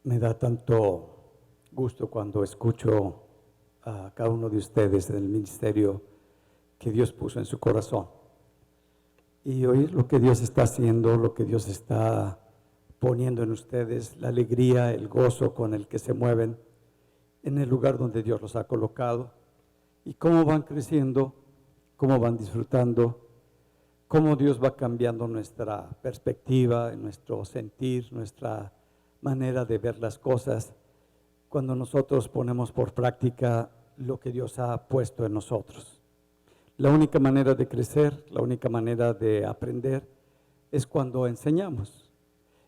Me da tanto gusto cuando escucho a cada uno de ustedes en el ministerio que Dios puso en su corazón y oír lo que Dios está haciendo, lo que Dios está poniendo en ustedes, la alegría, el gozo con el que se mueven en el lugar donde Dios los ha colocado y cómo van creciendo, cómo van disfrutando, cómo Dios va cambiando nuestra perspectiva, nuestro sentir, nuestra manera de ver las cosas cuando nosotros ponemos por práctica lo que Dios ha puesto en nosotros. La única manera de crecer, la única manera de aprender es cuando enseñamos.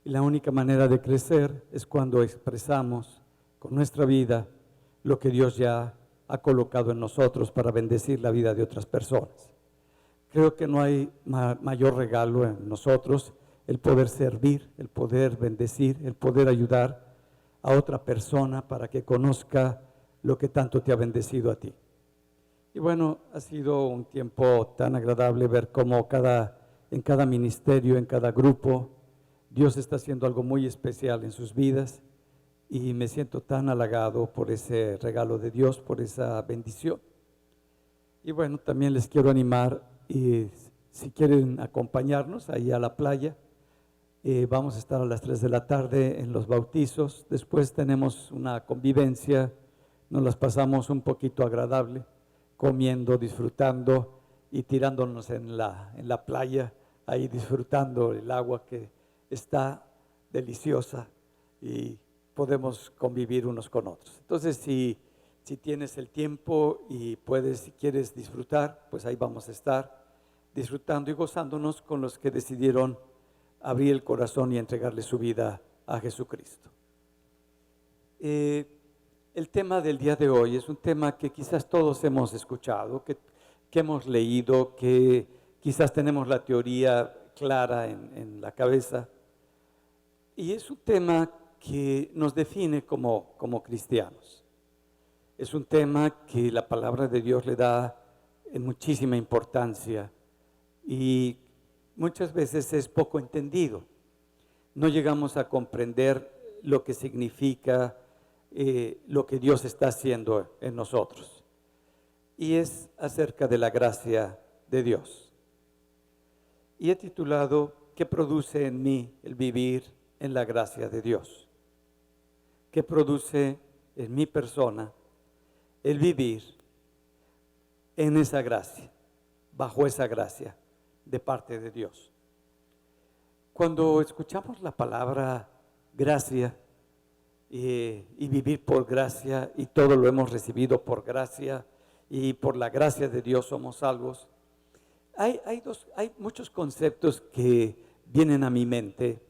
Y la única manera de crecer es cuando expresamos con nuestra vida lo que Dios ya ha colocado en nosotros para bendecir la vida de otras personas. Creo que no hay mayor regalo en nosotros el poder servir, el poder bendecir, el poder ayudar a otra persona para que conozca lo que tanto te ha bendecido a ti. Y bueno, ha sido un tiempo tan agradable ver cómo en cada ministerio, en cada grupo, Dios está haciendo algo muy especial en sus vidas y me siento tan halagado por ese regalo de Dios, por esa bendición. Y bueno, también les quiero animar y si quieren acompañarnos ahí a la playa, vamos a estar a las 3 de la tarde en los bautizos. Después tenemos una convivencia, nos las pasamos un poquito agradable, comiendo, disfrutando y tirándonos en la playa, ahí disfrutando el agua que está deliciosa y podemos convivir unos con otros. Entonces, si tienes el tiempo y puedes, si quieres disfrutar, pues ahí vamos a estar disfrutando y gozándonos con los que decidieron abrir el corazón y entregarle su vida a Jesucristo. El tema del día de hoy es un tema que quizás todos hemos escuchado, que hemos leído, que quizás tenemos la teoría clara en la cabeza. Y es un tema que nos define como cristianos. Es un tema que la palabra de Dios le da muchísima importancia y muchas veces es poco entendido. No llegamos a comprender lo que significa lo que Dios está haciendo en nosotros. Y es acerca de la gracia de Dios. Y he titulado ¿Qué produce en mí el vivir en la gracia de Dios? ¿Qué produce en mi persona el vivir en esa gracia, bajo esa gracia de parte de Dios? Cuando escuchamos la palabra gracia y vivir por gracia y todo lo hemos recibido por gracia y por la gracia de Dios somos salvos, hay muchos conceptos que vienen a mi mente.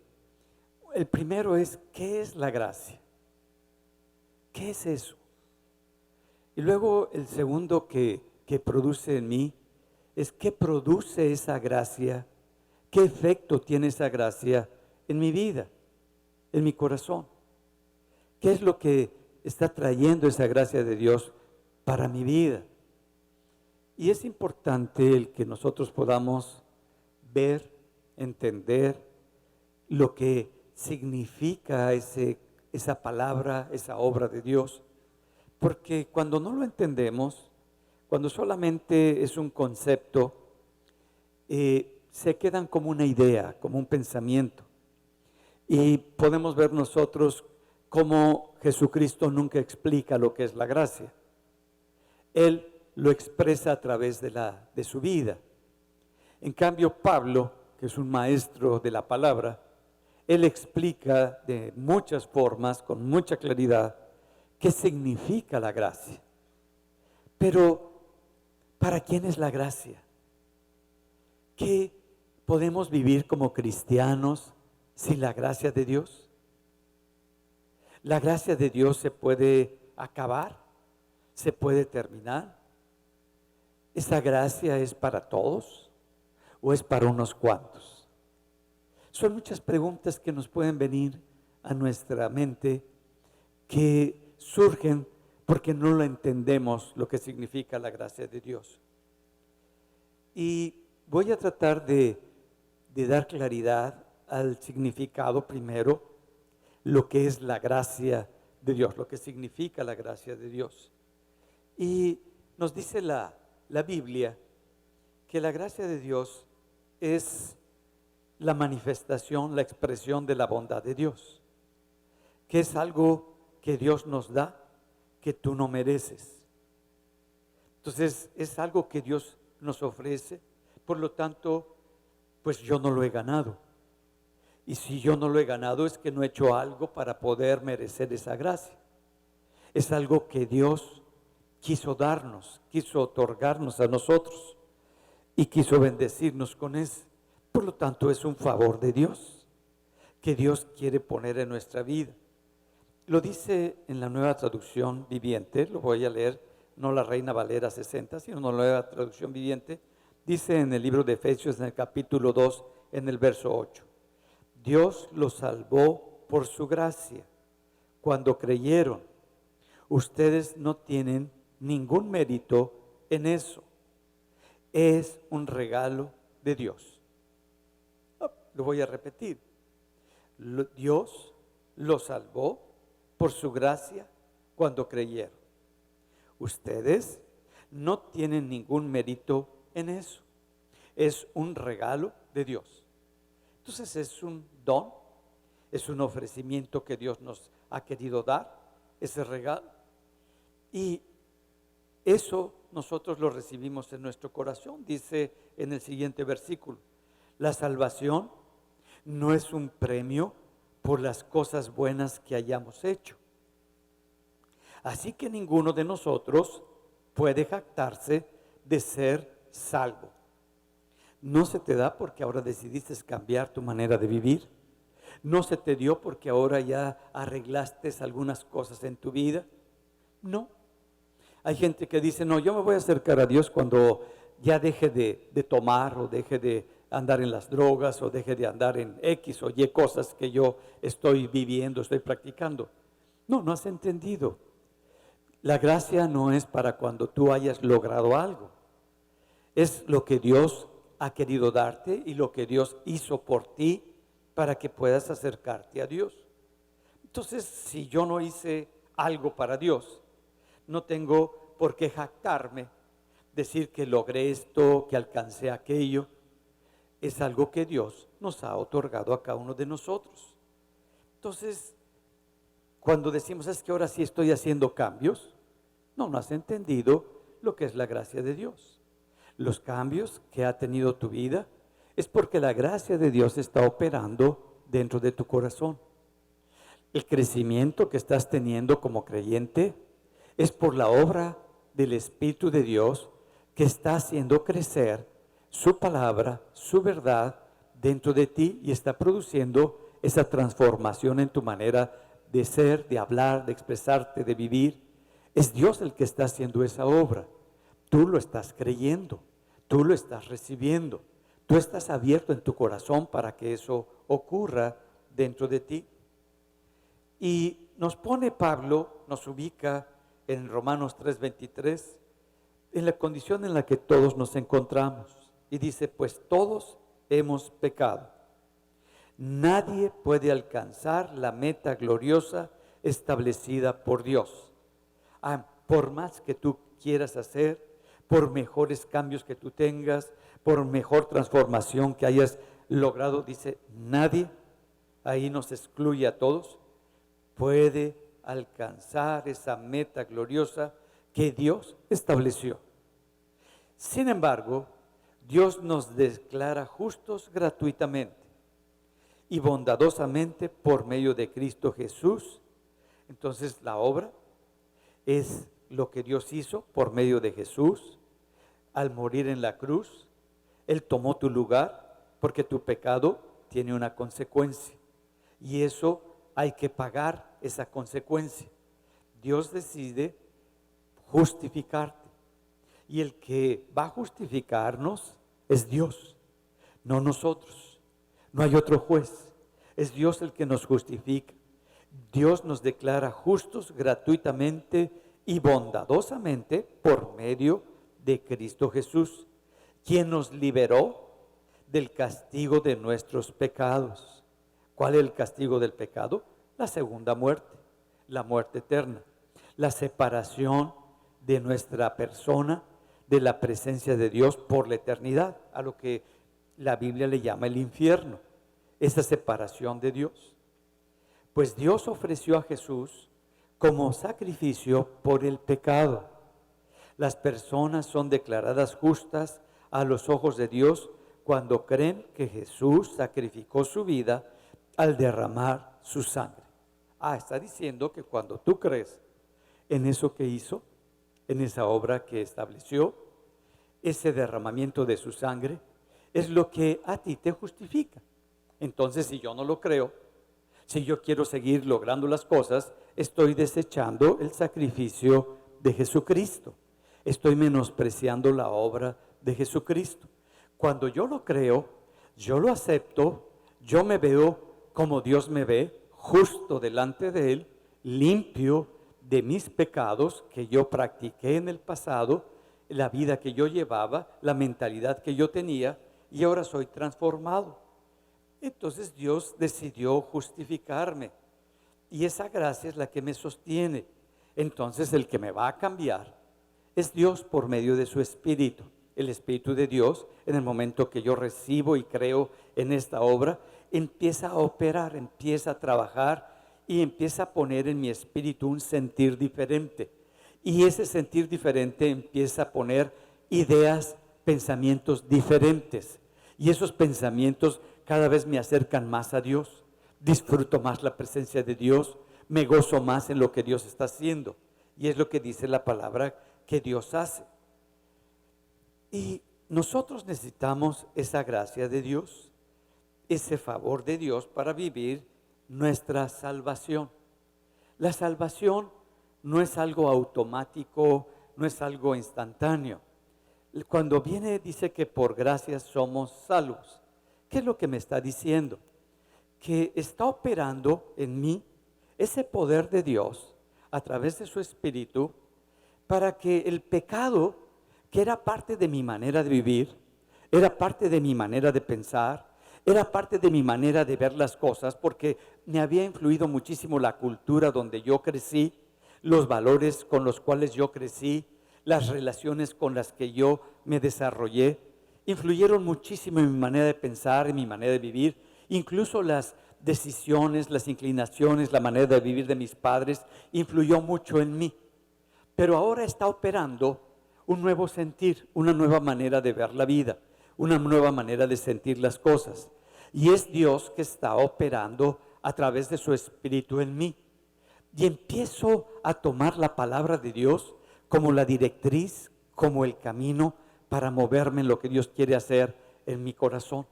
El primero es, ¿qué es la gracia? ¿Qué es eso? Y luego el segundo que produce en mí es qué produce esa gracia, qué efecto tiene esa gracia en mi vida, en mi corazón. ¿Qué es lo que está trayendo esa gracia de Dios para mi vida? Y es importante el que nosotros podamos ver, entender lo que significa esa palabra, esa obra de Dios. Porque cuando no lo entendemos, cuando solamente es un concepto, se quedan como una idea, como un pensamiento. Y podemos ver nosotros cómo Jesucristo nunca explica lo que es la gracia. Él lo expresa a través de su vida. En cambio, Pablo, que es un maestro de la palabra, él explica de muchas formas, con mucha claridad, qué significa la gracia. Pero, ¿para quién es la gracia? ¿Qué podemos vivir como cristianos sin la gracia de Dios? ¿La gracia de Dios se puede acabar? ¿Se puede terminar? ¿Esa gracia es para todos o es para unos cuantos? Son muchas preguntas que nos pueden venir a nuestra mente que surgen porque no lo entendemos lo que significa la gracia de Dios. Y voy a tratar de dar claridad al significado primero lo que es la gracia de Dios, lo que significa la gracia de Dios. Y nos dice la Biblia que la gracia de Dios es la manifestación, la expresión de la bondad de Dios, que es algo que Dios nos da, que tú no mereces. Entonces es algo que Dios nos ofrece, por lo tanto, pues yo no lo he ganado. Y si yo no lo he ganado es que no he hecho algo para poder merecer esa gracia. Es algo que Dios quiso darnos, quiso otorgarnos a nosotros y quiso bendecirnos con eso. Por lo tanto, es un favor de Dios que Dios quiere poner en nuestra vida. Lo dice en la Nueva Traducción Viviente, lo voy a leer, no la Reina Valera 60, sino la Nueva Traducción Viviente. Dice en el libro de Efesios, en el capítulo 2, en el verso 8. Dios los salvó por su gracia cuando creyeron. Ustedes no tienen ningún mérito en eso. Es un regalo de Dios. Lo voy a repetir. Dios los salvó por su gracia cuando creyeron. Ustedes no tienen ningún mérito en eso. Es un regalo de Dios. Entonces es un don, es un ofrecimiento que Dios nos ha querido dar, ese regalo. Y eso nosotros lo recibimos en nuestro corazón. Dice en el siguiente versículo, la salvación no es un premio por las cosas buenas que hayamos hecho. Así que ninguno de nosotros puede jactarse de ser salvo. No se te da porque ahora decidiste cambiar tu manera de vivir. No se te dio porque ahora ya arreglaste algunas cosas en tu vida. No. Hay gente que dice, no, yo me voy a acercar a Dios cuando ya deje de tomar o deje de andar en las drogas o deje de andar en X o Y cosas que yo estoy viviendo, estoy practicando. No, no has entendido. La gracia no es para cuando tú hayas logrado algo. Es lo que Dios ha querido darte y lo que Dios hizo por ti para que puedas acercarte a Dios. Entonces, si yo no hice algo para Dios, no tengo por qué jactarme, decir que logré esto, que alcancé aquello. Es algo que Dios nos ha otorgado a cada uno de nosotros. Entonces, cuando decimos es que ahora sí estoy haciendo cambios, no has entendido lo que es la gracia de Dios. Los cambios que ha tenido tu vida es porque la gracia de Dios está operando dentro de tu corazón. El crecimiento que estás teniendo como creyente es por la obra del Espíritu de Dios que está haciendo crecer su palabra, su verdad dentro de ti y está produciendo esa transformación en tu manera de ser, de hablar, de expresarte, de vivir. Es Dios el que está haciendo esa obra. Tú lo estás creyendo, tú lo estás recibiendo, tú estás abierto en tu corazón para que eso ocurra dentro de ti. Y nos pone Pablo, nos ubica en Romanos 3:23, en la condición en la que todos nos encontramos. Y dice, pues todos hemos pecado. Nadie puede alcanzar la meta gloriosa establecida por Dios. Por más que tú quieras hacer, por mejores cambios que tú tengas, por mejor transformación que hayas logrado, dice, nadie, ahí nos excluye a todos, puede alcanzar esa meta gloriosa que Dios estableció. Sin embargo, Dios nos declara justos gratuitamente y bondadosamente por medio de Cristo Jesús. Entonces la obra es lo que Dios hizo por medio de Jesús al morir en la cruz. Él tomó tu lugar porque tu pecado tiene una consecuencia y eso hay que pagar esa consecuencia. Dios decide justificarte y el que va a justificarnos es Dios, no nosotros. No hay otro juez, es Dios el que nos justifica. Dios nos declara justos gratuitamente y bondadosamente por medio de Cristo Jesús, quien nos liberó del castigo de nuestros pecados. ¿Cuál es el castigo del pecado? La segunda muerte, la muerte eterna, la separación de nuestra persona de la presencia de Dios por la eternidad, a lo que la Biblia le llama el infierno, esa separación de Dios. Pues Dios ofreció a Jesús como sacrificio por el pecado. Las personas son declaradas justas a los ojos de Dios cuando creen que Jesús sacrificó su vida al derramar su sangre. Está diciendo que cuando tú crees en eso que hizo, en esa obra que estableció, ese derramamiento de su sangre, es lo que a ti te justifica. Entonces, si yo no lo creo, si yo quiero seguir logrando las cosas, estoy desechando el sacrificio de Jesucristo. Estoy menospreciando la obra de Jesucristo. Cuando yo lo creo, yo lo acepto, yo me veo como Dios me ve, justo delante de Él, limpio de mis pecados que yo practiqué en el pasado, la vida que yo llevaba, la mentalidad que yo tenía, y ahora soy transformado. Entonces Dios decidió justificarme y esa gracia es la que me sostiene. Entonces el que me va a cambiar es Dios por medio de su Espíritu. El Espíritu de Dios, en el momento que yo recibo y creo en esta obra, empieza a operar, empieza a trabajar y empieza a poner en mi espíritu un sentir diferente. Y ese sentir diferente empieza a poner ideas, pensamientos diferentes. Y esos pensamientos cada vez me acercan más a Dios. Disfruto más la presencia de Dios. Me gozo más en lo que Dios está haciendo. Y es lo que dice la palabra que Dios hace. Y nosotros necesitamos esa gracia de Dios, ese favor de Dios para vivir nuestra salvación. La salvación no es algo automático, no es algo instantáneo. Cuando viene dice que por gracia somos salvos. ¿Qué es lo que me está diciendo? Que está operando en mí ese poder de Dios a través de su Espíritu para que el pecado, que era parte de mi manera de vivir, era parte de mi manera de pensar, era parte de mi manera de ver las cosas, porque me había influido muchísimo la cultura donde yo crecí, los valores con los cuales yo crecí, las relaciones con las que yo me desarrollé, influyeron muchísimo en mi manera de pensar, en mi manera de vivir, incluso las decisiones, las inclinaciones, la manera de vivir de mis padres, influyó mucho en mí. Pero ahora está operando un nuevo sentir, una nueva manera de ver la vida, una nueva manera de sentir las cosas. Y es Dios que está operando a través de su Espíritu en mí. Y empiezo a tomar la palabra de Dios como la directriz, como el camino para moverme en lo que Dios quiere hacer en mi corazón.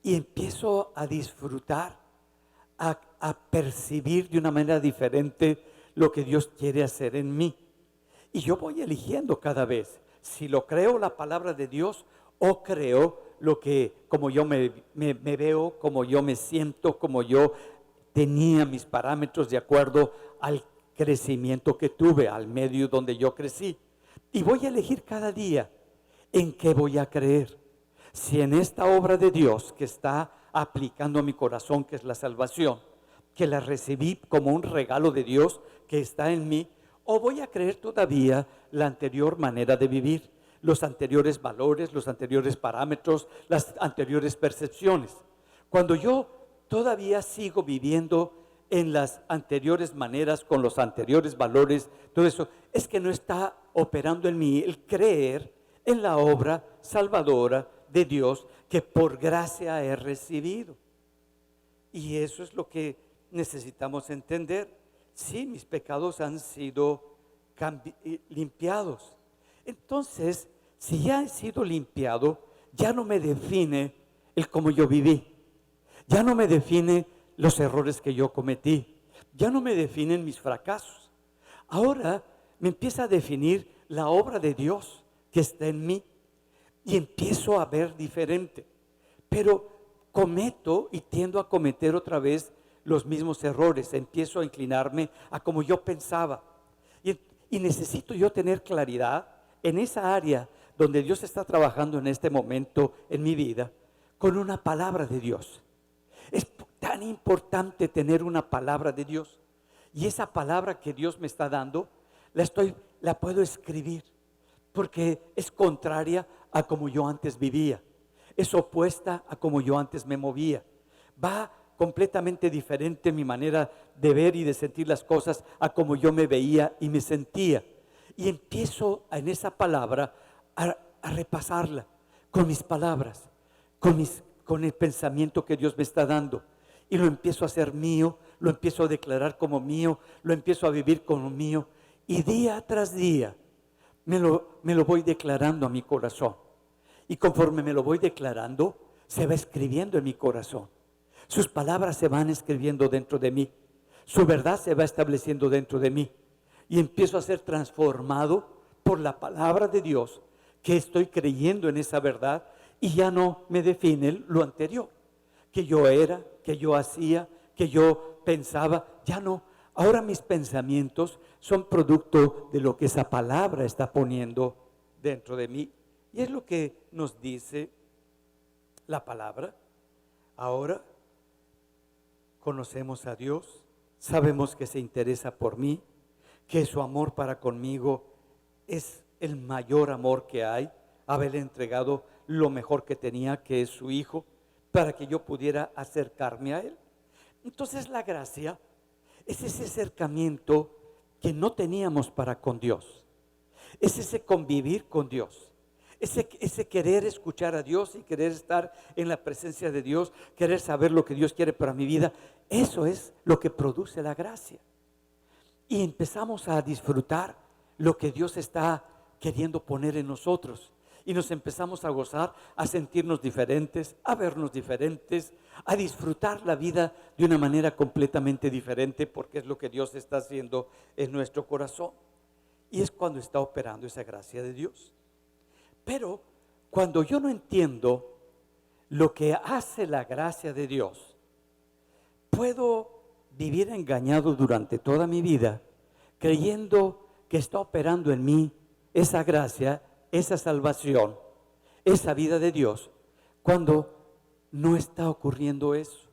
Y empiezo a disfrutar, a percibir de una manera diferente lo que Dios quiere hacer en mí. Y yo voy eligiendo cada vez si lo creo la palabra de Dios o creo lo que, como yo me veo, como yo me siento, como yo tenía mis parámetros de acuerdo al crecimiento que tuve, al medio donde yo crecí. Y voy a elegir cada día en qué voy a creer. Si en esta obra de Dios que está aplicando a mi corazón, que es la salvación, que la recibí como un regalo de Dios que está en mí, o voy a creer todavía la anterior manera de vivir, los anteriores valores, los anteriores parámetros, las anteriores percepciones. Cuando yo todavía sigo viviendo en las anteriores maneras, con los anteriores valores, todo eso, es que no está operando en mí el creer en la obra salvadora de Dios que por gracia he recibido. Y eso es lo que necesitamos entender. Sí, mis pecados han sido limpiados. Entonces, si ya he sido limpiado, ya no me define el cómo yo viví. Ya no me define los errores que yo cometí. Ya no me definen mis fracasos. Ahora me empieza a definir la obra de Dios que está en mí. Y empiezo a ver diferente. Pero cometo y tiendo a cometer otra vez los mismos errores. Empiezo a inclinarme a como yo pensaba. Y necesito yo tener claridad en esa área donde Dios está trabajando en este momento en mi vida con una palabra de Dios. tan importante tener una palabra de Dios. Y esa palabra que Dios me está dando, la puedo escribir, porque es contraria a como yo antes vivía. Es opuesta a como yo antes me movía. Va completamente diferente mi manera de ver y de sentir las cosas a como yo me veía y me sentía. Y empiezo en esa palabra a repasarla con mis palabras, con el pensamiento que Dios me está dando. Y lo empiezo a hacer mío, lo empiezo a declarar como mío, lo empiezo a vivir como mío. Y día tras día me lo voy declarando a mi corazón. Y conforme me lo voy declarando, se va escribiendo en mi corazón. Sus palabras se van escribiendo dentro de mí. Su verdad se va estableciendo dentro de mí. Y empiezo a ser transformado por la palabra de Dios, que estoy creyendo en esa verdad y ya no me define lo anterior. Que yo era, que yo hacía, que yo pensaba, ya no. Ahora mis pensamientos son producto de lo que esa palabra está poniendo dentro de mí. Y es lo que nos dice la palabra. Ahora conocemos a Dios, sabemos que se interesa por mí, que su amor para conmigo es el mayor amor que hay, haberle entregado lo mejor que tenía, que es su Hijo, para que yo pudiera acercarme a Él. Entonces la gracia es ese acercamiento que no teníamos para con Dios, es ese convivir con Dios. Ese querer escuchar a Dios y querer estar en la presencia de Dios, querer saber lo que Dios quiere para mi vida, eso es lo que produce la gracia. Y empezamos a disfrutar lo que Dios está queriendo poner en nosotros. Y nos empezamos a gozar, a sentirnos diferentes, a vernos diferentes, a disfrutar la vida de una manera completamente diferente, porque es lo que Dios está haciendo en nuestro corazón. Y es cuando está operando esa gracia de Dios. Pero cuando yo no entiendo lo que hace la gracia de Dios, puedo vivir engañado durante toda mi vida, creyendo que está operando en mí esa gracia, esa salvación, esa vida de Dios, cuando no está ocurriendo eso.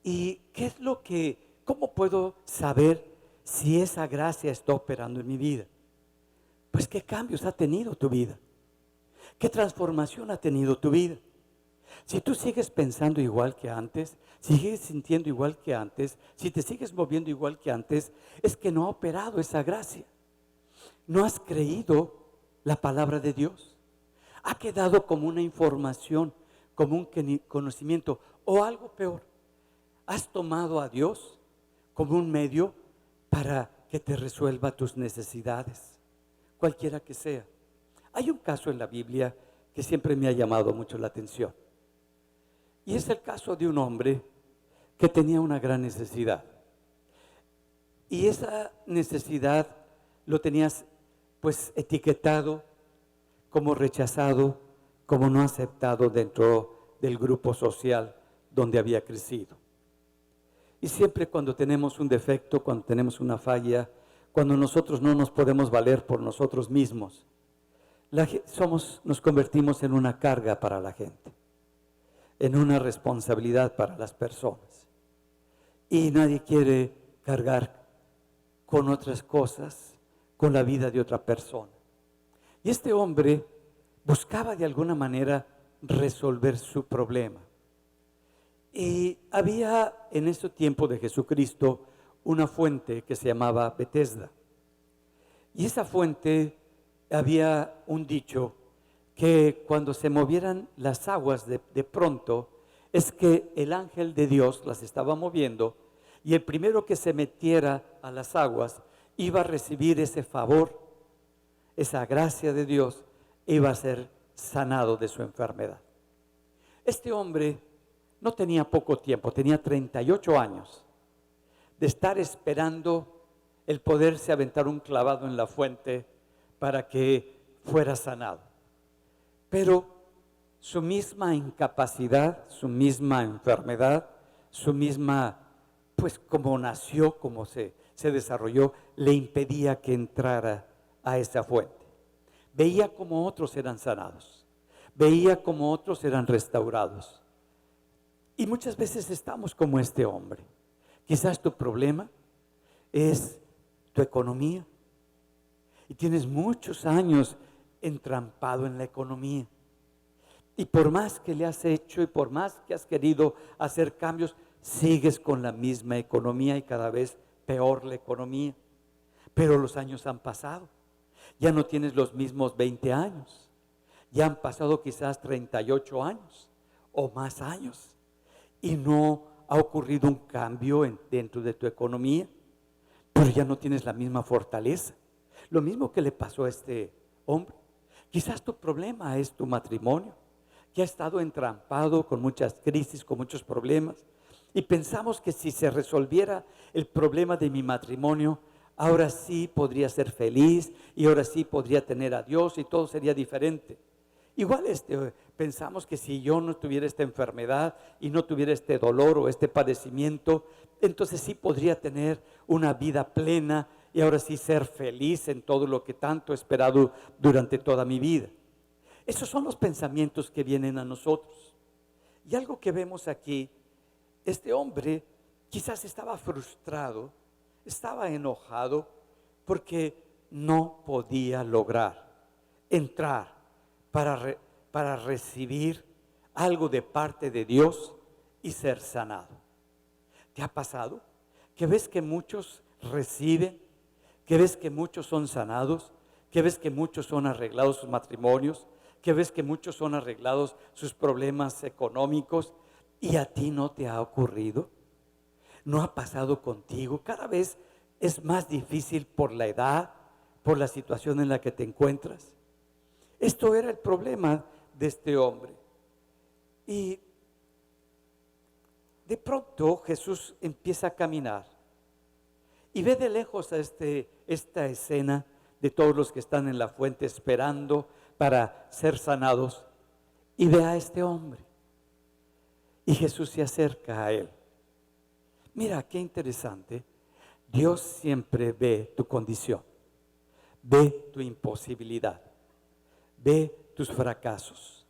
¿Y qué es cómo puedo saber si esa gracia está operando en mi vida? Pues qué cambios ha tenido tu vida, qué transformación ha tenido tu vida. Si tú sigues pensando igual que antes, si sigues sintiendo igual que antes, si te sigues moviendo igual que antes, es que no ha operado esa gracia. No has creído la palabra de Dios. Ha quedado como una información, como un conocimiento o algo peor. Has tomado a Dios como un medio para que te resuelva tus necesidades, cualquiera que sea. Hay un caso en la Biblia que siempre me ha llamado mucho la atención. Y es el caso de un hombre que tenía una gran necesidad. Y esa necesidad lo tenías pues etiquetado como rechazado, como no aceptado dentro del grupo social donde había crecido. Y siempre cuando tenemos un defecto, cuando tenemos una falla, cuando nosotros no nos podemos valer por nosotros mismos, nos convertimos en una carga para la gente, en una responsabilidad para las personas. Y nadie quiere cargar con otras cosas, con la vida de otra persona. Y este hombre buscaba de alguna manera resolver su problema. Y había en ese tiempo de Jesucristo una fuente que se llamaba Betesda. Y esa fuente había un dicho que cuando se movieran las aguas de pronto, es que el ángel de Dios las estaba moviendo y el primero que se metiera a las aguas iba a recibir ese favor, esa gracia de Dios, iba a ser sanado de su enfermedad. Este hombre no tenía poco tiempo, tenía 38 años de estar esperando el poderse aventar un clavado en la fuente para que fuera sanado. Pero su misma incapacidad, su misma enfermedad, su misma, pues como nació, como se desarrolló, le impedía que entrara a esa fuente. Veía como otros eran sanados, veía como otros eran restaurados. Y muchas veces estamos como este hombre. Quizás tu problema es tu economía y tienes muchos años entrampado en la economía. Y por más que le has hecho y por más que has querido hacer cambios, sigues con la misma economía y cada vez peor la economía. Pero los años han pasado. Ya no tienes los mismos 20 años. Ya han pasado quizás 38 años o más años. Y no ha ocurrido un cambio dentro de tu economía. Pero ya no tienes la misma fortaleza. Lo mismo que le pasó a este hombre. Quizás tu problema es tu matrimonio, que ha estado entrampado con muchas crisis, con muchos problemas. Y pensamos que si se resolviera el problema de mi matrimonio, ahora sí podría ser feliz y ahora sí podría tener a Dios y todo sería diferente. Igual pensamos que si yo no tuviera esta enfermedad y no tuviera este dolor o este padecimiento, entonces sí podría tener una vida plena y ahora sí ser feliz en todo lo que tanto he esperado durante toda mi vida. Esos son los pensamientos que vienen a nosotros. Y algo que vemos aquí, este hombre quizás estaba frustrado, estaba enojado porque no podía lograr entrar para recibir algo de parte de Dios y ser sanado. ¿Te ha pasado que ves que muchos reciben, que ves que muchos son sanados, que ves que muchos son arreglados sus matrimonios, que ves que muchos son arreglados sus problemas económicos y a ti no te ha ocurrido? ¿No ha pasado contigo? Cada vez es más difícil por la edad, por la situación en la que te encuentras. Esto era el problema de este hombre. Y de pronto Jesús empieza a caminar y ve de lejos a esta escena de todos los que están en la fuente esperando para ser sanados, y ve a este hombre. Y Jesús se acerca a él. Mira qué interesante. Dios siempre ve tu condición, ve tu imposibilidad, ve tus fracasos,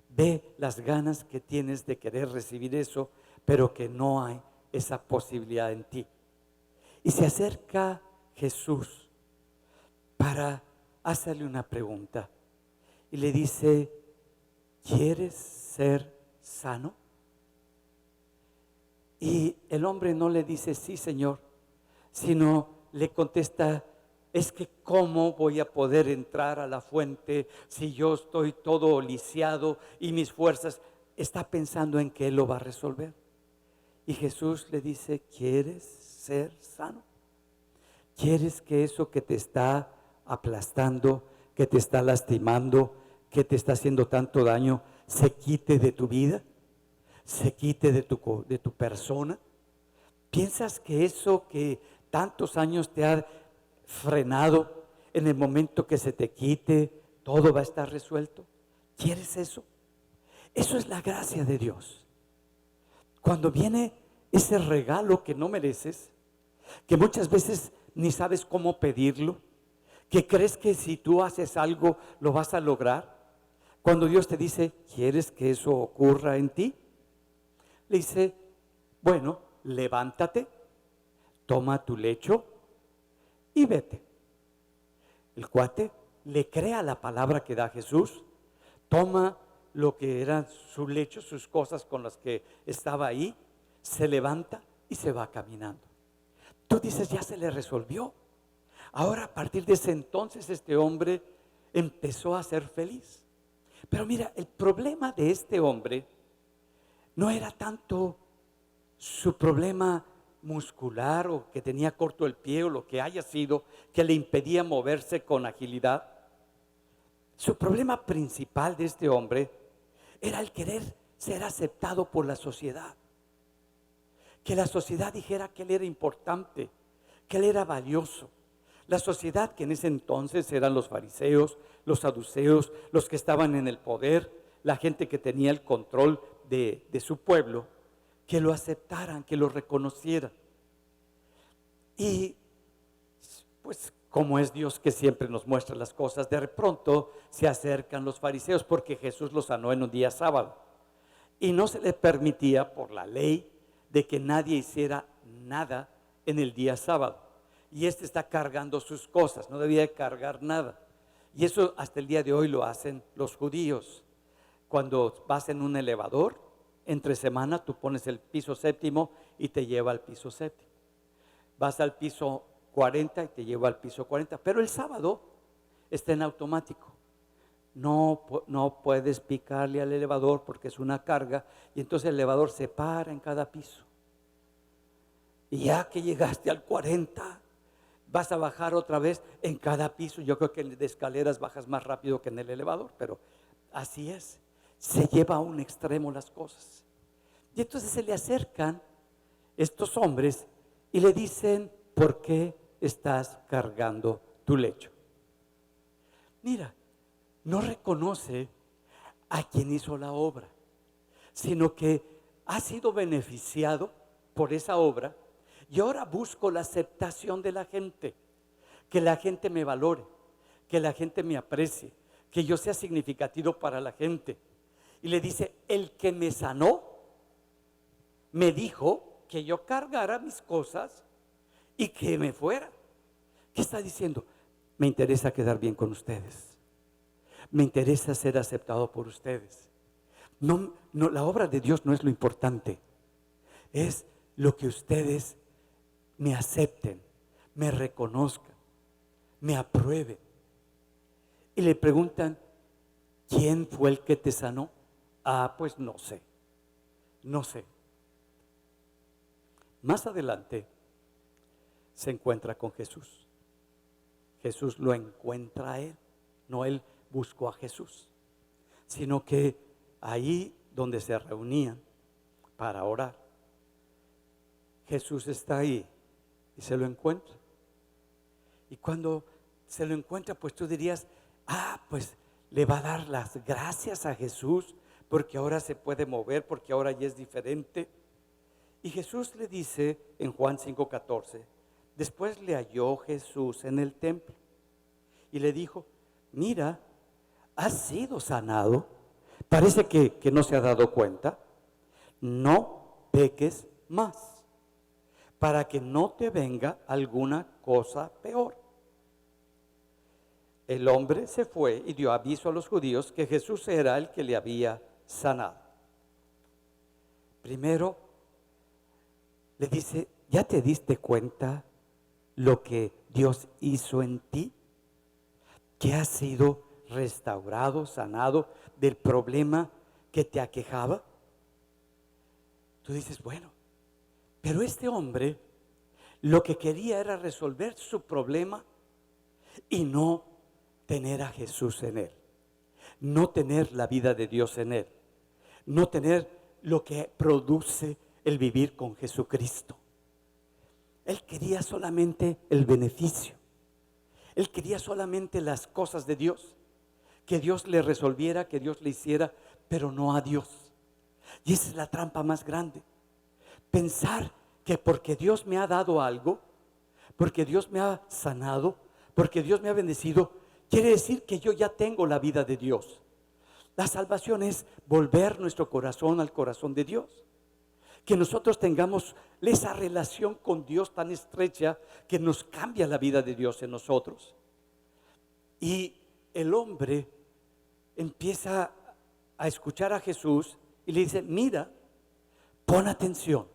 ve las ganas que tienes de querer recibir eso, pero que no hay esa posibilidad en ti. Y se acerca Jesús para hacerle una pregunta y le dice: ¿quieres ser sano? Y el hombre no le dice sí, Señor, sino le contesta: es que ¿cómo voy a poder entrar a la fuente si yo estoy todo lisiado y mis fuerzas? Está pensando en que Él lo va a resolver. Y Jesús le dice: ¿quieres ser sano? ¿Quieres que eso que te está aplastando, que te está lastimando, que te está haciendo tanto daño, se quite de tu vida? ¿Se quite de tu persona? ¿Piensas que eso que tantos años te ha frenado, en el momento que se te quite, todo va a estar resuelto? ¿Quieres eso? Eso es la gracia de Dios. Cuando viene ese regalo que no mereces, que muchas veces ni sabes cómo pedirlo, que crees que si tú haces algo lo vas a lograr. Cuando Dios te dice: ¿quieres que eso ocurra en ti? Le dice: bueno, levántate, toma tu lecho y vete. El cuate le cree a la palabra que da Jesús, toma lo que eran su lecho, sus cosas con las que estaba ahí, se levanta y se va caminando. Tú dices: ya se le resolvió. Ahora, a partir de ese entonces, este hombre empezó a ser feliz. Pero mira, el problema de este hombre no era tanto su problema muscular o que tenía corto el pie o lo que haya sido que le impedía moverse con agilidad. Su problema principal de este hombre era el querer ser aceptado por la sociedad. Que la sociedad dijera que él era importante, que él era valioso. La sociedad, que en ese entonces eran los fariseos, los saduceos, los que estaban en el poder, la gente que tenía el control de su pueblo, que lo aceptaran, que lo reconocieran. Y pues como es Dios que siempre nos muestra las cosas, de pronto se acercan los fariseos porque Jesús los sanó en un día sábado. y no se le permitía por la ley de que nadie hiciera nada en el día sábado. Y este está cargando sus cosas, no debía cargar nada. Y eso hasta el día de hoy lo hacen los judíos. Cuando vas en un elevador, entre semana tú pones el piso séptimo y te lleva al piso séptimo. Vas al piso 40 y te lleva al piso 40. Pero el sábado está en automático. No puedes picarle al elevador porque es una carga. Y entonces el elevador se para en cada piso. Y ya que llegaste al 40, vas a bajar otra vez en cada piso. Yo creo que de escaleras bajas más rápido que en el elevador, pero así es. Se lleva a un extremo las cosas. Y entonces se le acercan estos hombres y le dicen: ¿por qué estás cargando tu lecho? Mira, no reconoce a quien hizo la obra, sino que ha sido beneficiado por esa obra. Y ahora busco la aceptación de la gente, que la gente me valore, que la gente me aprecie, que yo sea significativo para la gente. Y le dice: el que me sanó me dijo que yo cargara mis cosas y que me fuera. ¿Qué está diciendo? Me interesa quedar bien con ustedes, me interesa ser aceptado por ustedes. No, la obra de Dios no es lo importante, es lo que ustedes me acepten, me reconozcan, me aprueben. Y le preguntan: ¿quién fue el que te sanó? Ah, pues no sé. Más adelante se encuentra con Jesús. Jesús lo encuentra a él. No él buscó a Jesús, sino que ahí donde se reunían para orar, Jesús está ahí y se lo encuentra. Y cuando se lo encuentra, pues tú dirías: pues le va a dar las gracias a Jesús porque ahora se puede mover, porque ahora ya es diferente. Y Jesús le dice en Juan 5:14: después le halló Jesús en el templo y le dijo: mira, has sido sanado. Parece que no se ha dado cuenta. No peques más, para que no te venga alguna cosa peor. El hombre se fue y dio aviso a los judíos que Jesús era el que le había sanado. Primero le dice: ¿ya te diste cuenta lo que Dios hizo en ti? Que has sido restaurado, sanado del problema que te aquejaba. Tú dices: bueno, pero este hombre lo que quería era resolver su problema y no tener a Jesús en él, no tener la vida de Dios en él, no tener lo que produce el vivir con Jesucristo. Él quería solamente el beneficio, él quería solamente las cosas de Dios, que Dios le resolviera, que Dios le hiciera, pero no a Dios. Y esa es la trampa más grande, pensar que porque Dios me ha dado algo, porque Dios me ha sanado, porque Dios me ha bendecido, quiere decir que yo ya tengo la vida de Dios. La salvación es volver nuestro corazón al corazón de Dios, que nosotros tengamos esa relación con Dios tan estrecha que nos cambia la vida de Dios en nosotros. Y el hombre empieza a escuchar a Jesús y le dice: mira, pon atención,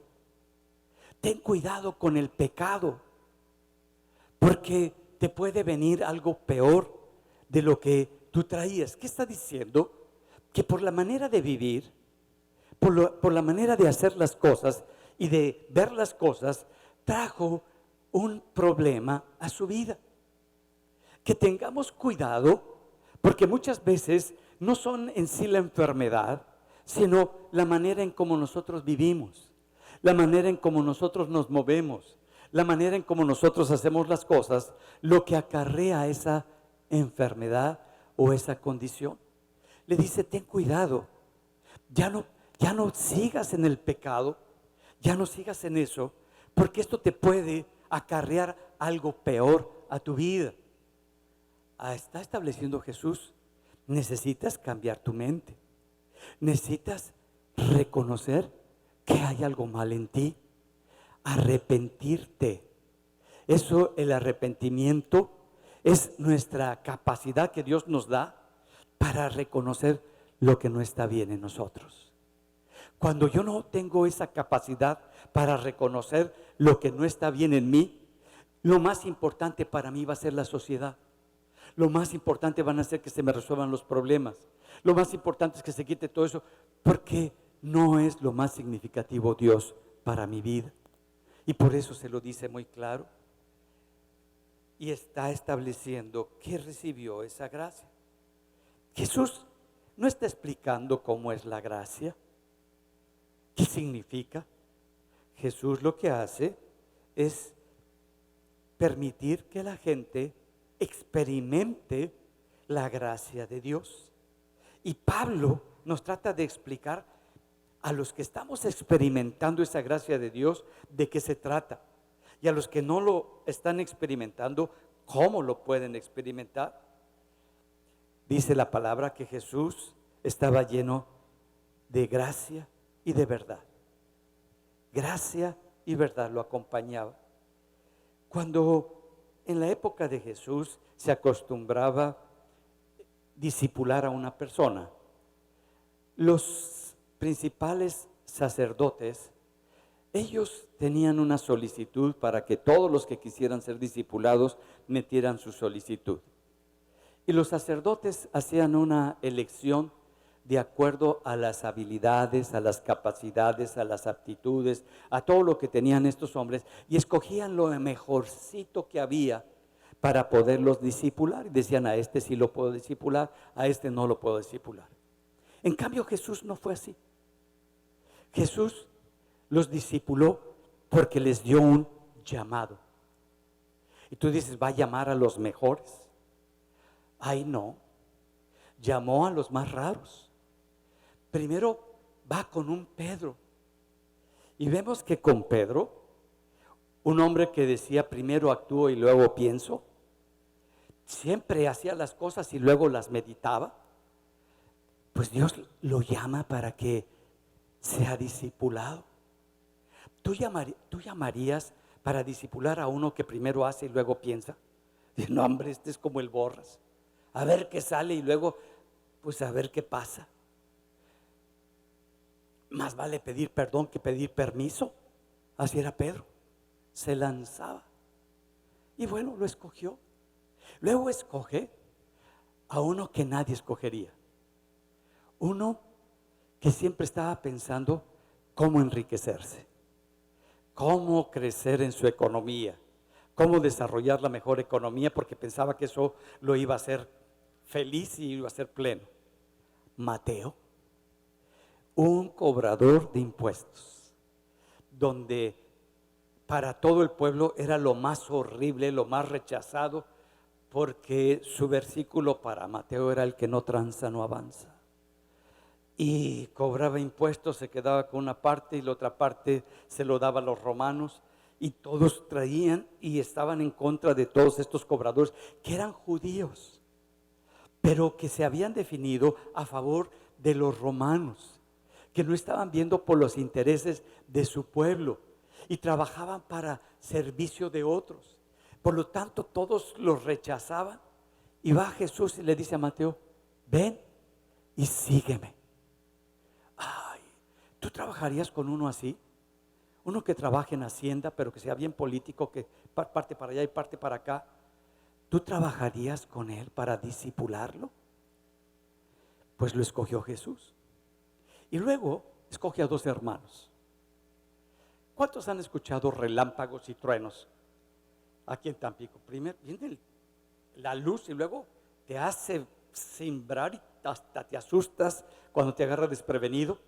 ten cuidado con el pecado, porque te puede venir algo peor de lo que tú traías. ¿Qué está diciendo? Que por la manera de vivir, por la manera de hacer las cosas y de ver las cosas, trajo un problema a su vida. Que tengamos cuidado, porque muchas veces no son en sí la enfermedad, sino la manera en cómo nosotros vivimos, la manera en cómo nosotros nos movemos, la manera en cómo nosotros hacemos las cosas, lo que acarrea esa enfermedad o esa condición. Le dice: ten cuidado, ya no sigas en el pecado, ya no sigas en eso, porque esto te puede acarrear algo peor a tu vida. Está estableciendo Jesús: necesitas cambiar tu mente, necesitas reconocer que hay algo mal en ti, arrepentirte. Eso, el arrepentimiento, es nuestra capacidad que Dios nos da para reconocer lo que no está bien en nosotros. Cuando yo no tengo esa capacidad para reconocer lo que no está bien en mí, lo más importante para mí va a ser la sociedad. Lo más importante van a ser que se me resuelvan los problemas. Lo más importante es que se quite todo eso, porque no es lo más significativo Dios para mi vida. Y por eso se lo dice muy claro. Y está estableciendo que recibió esa gracia. Jesús no está explicando cómo es la gracia, qué significa. Jesús lo que hace es permitir que la gente experimente la gracia de Dios. Y Pablo nos trata de explicar a los que estamos experimentando esa gracia de Dios de qué se trata, y a los que no lo están experimentando, cómo lo pueden experimentar. Dice la palabra que Jesús estaba lleno de gracia y de verdad. Gracia y verdad lo acompañaba. Cuando en la época de Jesús se acostumbraba discipular a una persona, los principales sacerdotes, ellos tenían una solicitud para que todos los que quisieran ser discipulados metieran su solicitud. Y los sacerdotes hacían una elección de acuerdo a las habilidades, a las capacidades, a las aptitudes, a todo lo que tenían estos hombres, y escogían lo mejorcito que había para poderlos discipular. Y decían: a este sí lo puedo discipular, a este no lo puedo discipular. En cambio, Jesús no fue así. Jesús los discipuló porque les dio un llamado. Y tú dices: ¿va a llamar a los mejores? Ay, no. Llamó a los más raros. Primero va con un Pedro. Y vemos que con Pedro, un hombre que decía: primero actúo y luego pienso, siempre hacía las cosas y luego las meditaba. Pues Dios lo llama para que sea discipulado. ¿Tú llamarías para discipular a uno que primero hace y luego piensa? Dice: no, hombre, este es como el Borras. A ver qué sale y luego, pues a ver qué pasa. Más vale pedir perdón que pedir permiso. Así era Pedro. Se lanzaba. Y bueno, lo escogió. Luego escoge a uno que nadie escogería. Uno que siempre estaba pensando cómo enriquecerse, cómo crecer en su economía, cómo desarrollar la mejor economía, porque pensaba que eso lo iba a hacer feliz y iba a ser pleno. Mateo, un cobrador de impuestos, donde para todo el pueblo era lo más horrible, lo más rechazado, porque su versículo para Mateo era: el que no tranza no avanza. Y cobraba impuestos, se quedaba con una parte y la otra parte se lo daba a los romanos, y todos traían y estaban en contra de todos estos cobradores que eran judíos, pero que se habían definido a favor de los romanos, que no estaban viendo por los intereses de su pueblo y trabajaban para servicio de otros. Por lo tanto, todos los rechazaban. Y va Jesús y le dice a Mateo: ven y sígueme. Ay, ¿tú trabajarías con uno así? Uno que trabaje en Hacienda, pero que sea bien político, que parte para allá y parte para acá. ¿Tú trabajarías con él para discipularlo? Pues lo escogió Jesús. Y luego escoge a dos hermanos. ¿Cuántos han escuchado relámpagos y truenos aquí en Tampico? Primero viene la luz y luego te hace cimbrar y hasta te asustas cuando te agarra desprevenido.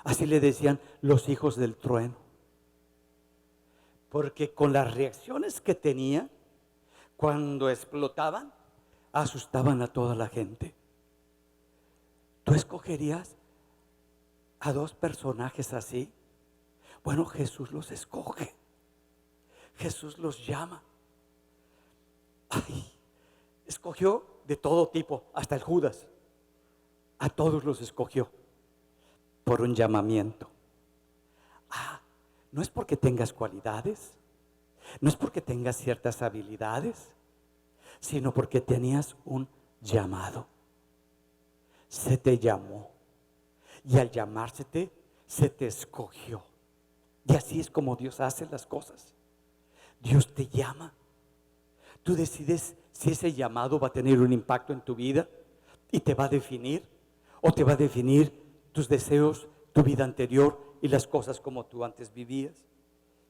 Así le decían los hijos del trueno, porque con las reacciones que tenían cuando explotaban, asustaban a toda la gente. ¿Tú escogerías a dos personajes así? Bueno, Jesús los escoge. Jesús los llama. Ay, escogió de todo tipo, hasta el Judas. A todos los escogió. por un llamamiento. No es porque tengas cualidades, no es porque tengas ciertas habilidades, sino porque tenías un llamado. Se te llamó, y al llamársete, se te escogió. Y así es como Dios hace las cosas. Dios te llama. Tú decides si ese llamado va a tener un impacto en tu vida y te va a definir, o te va a definir tus deseos, tu vida anterior y las cosas como tú antes vivías.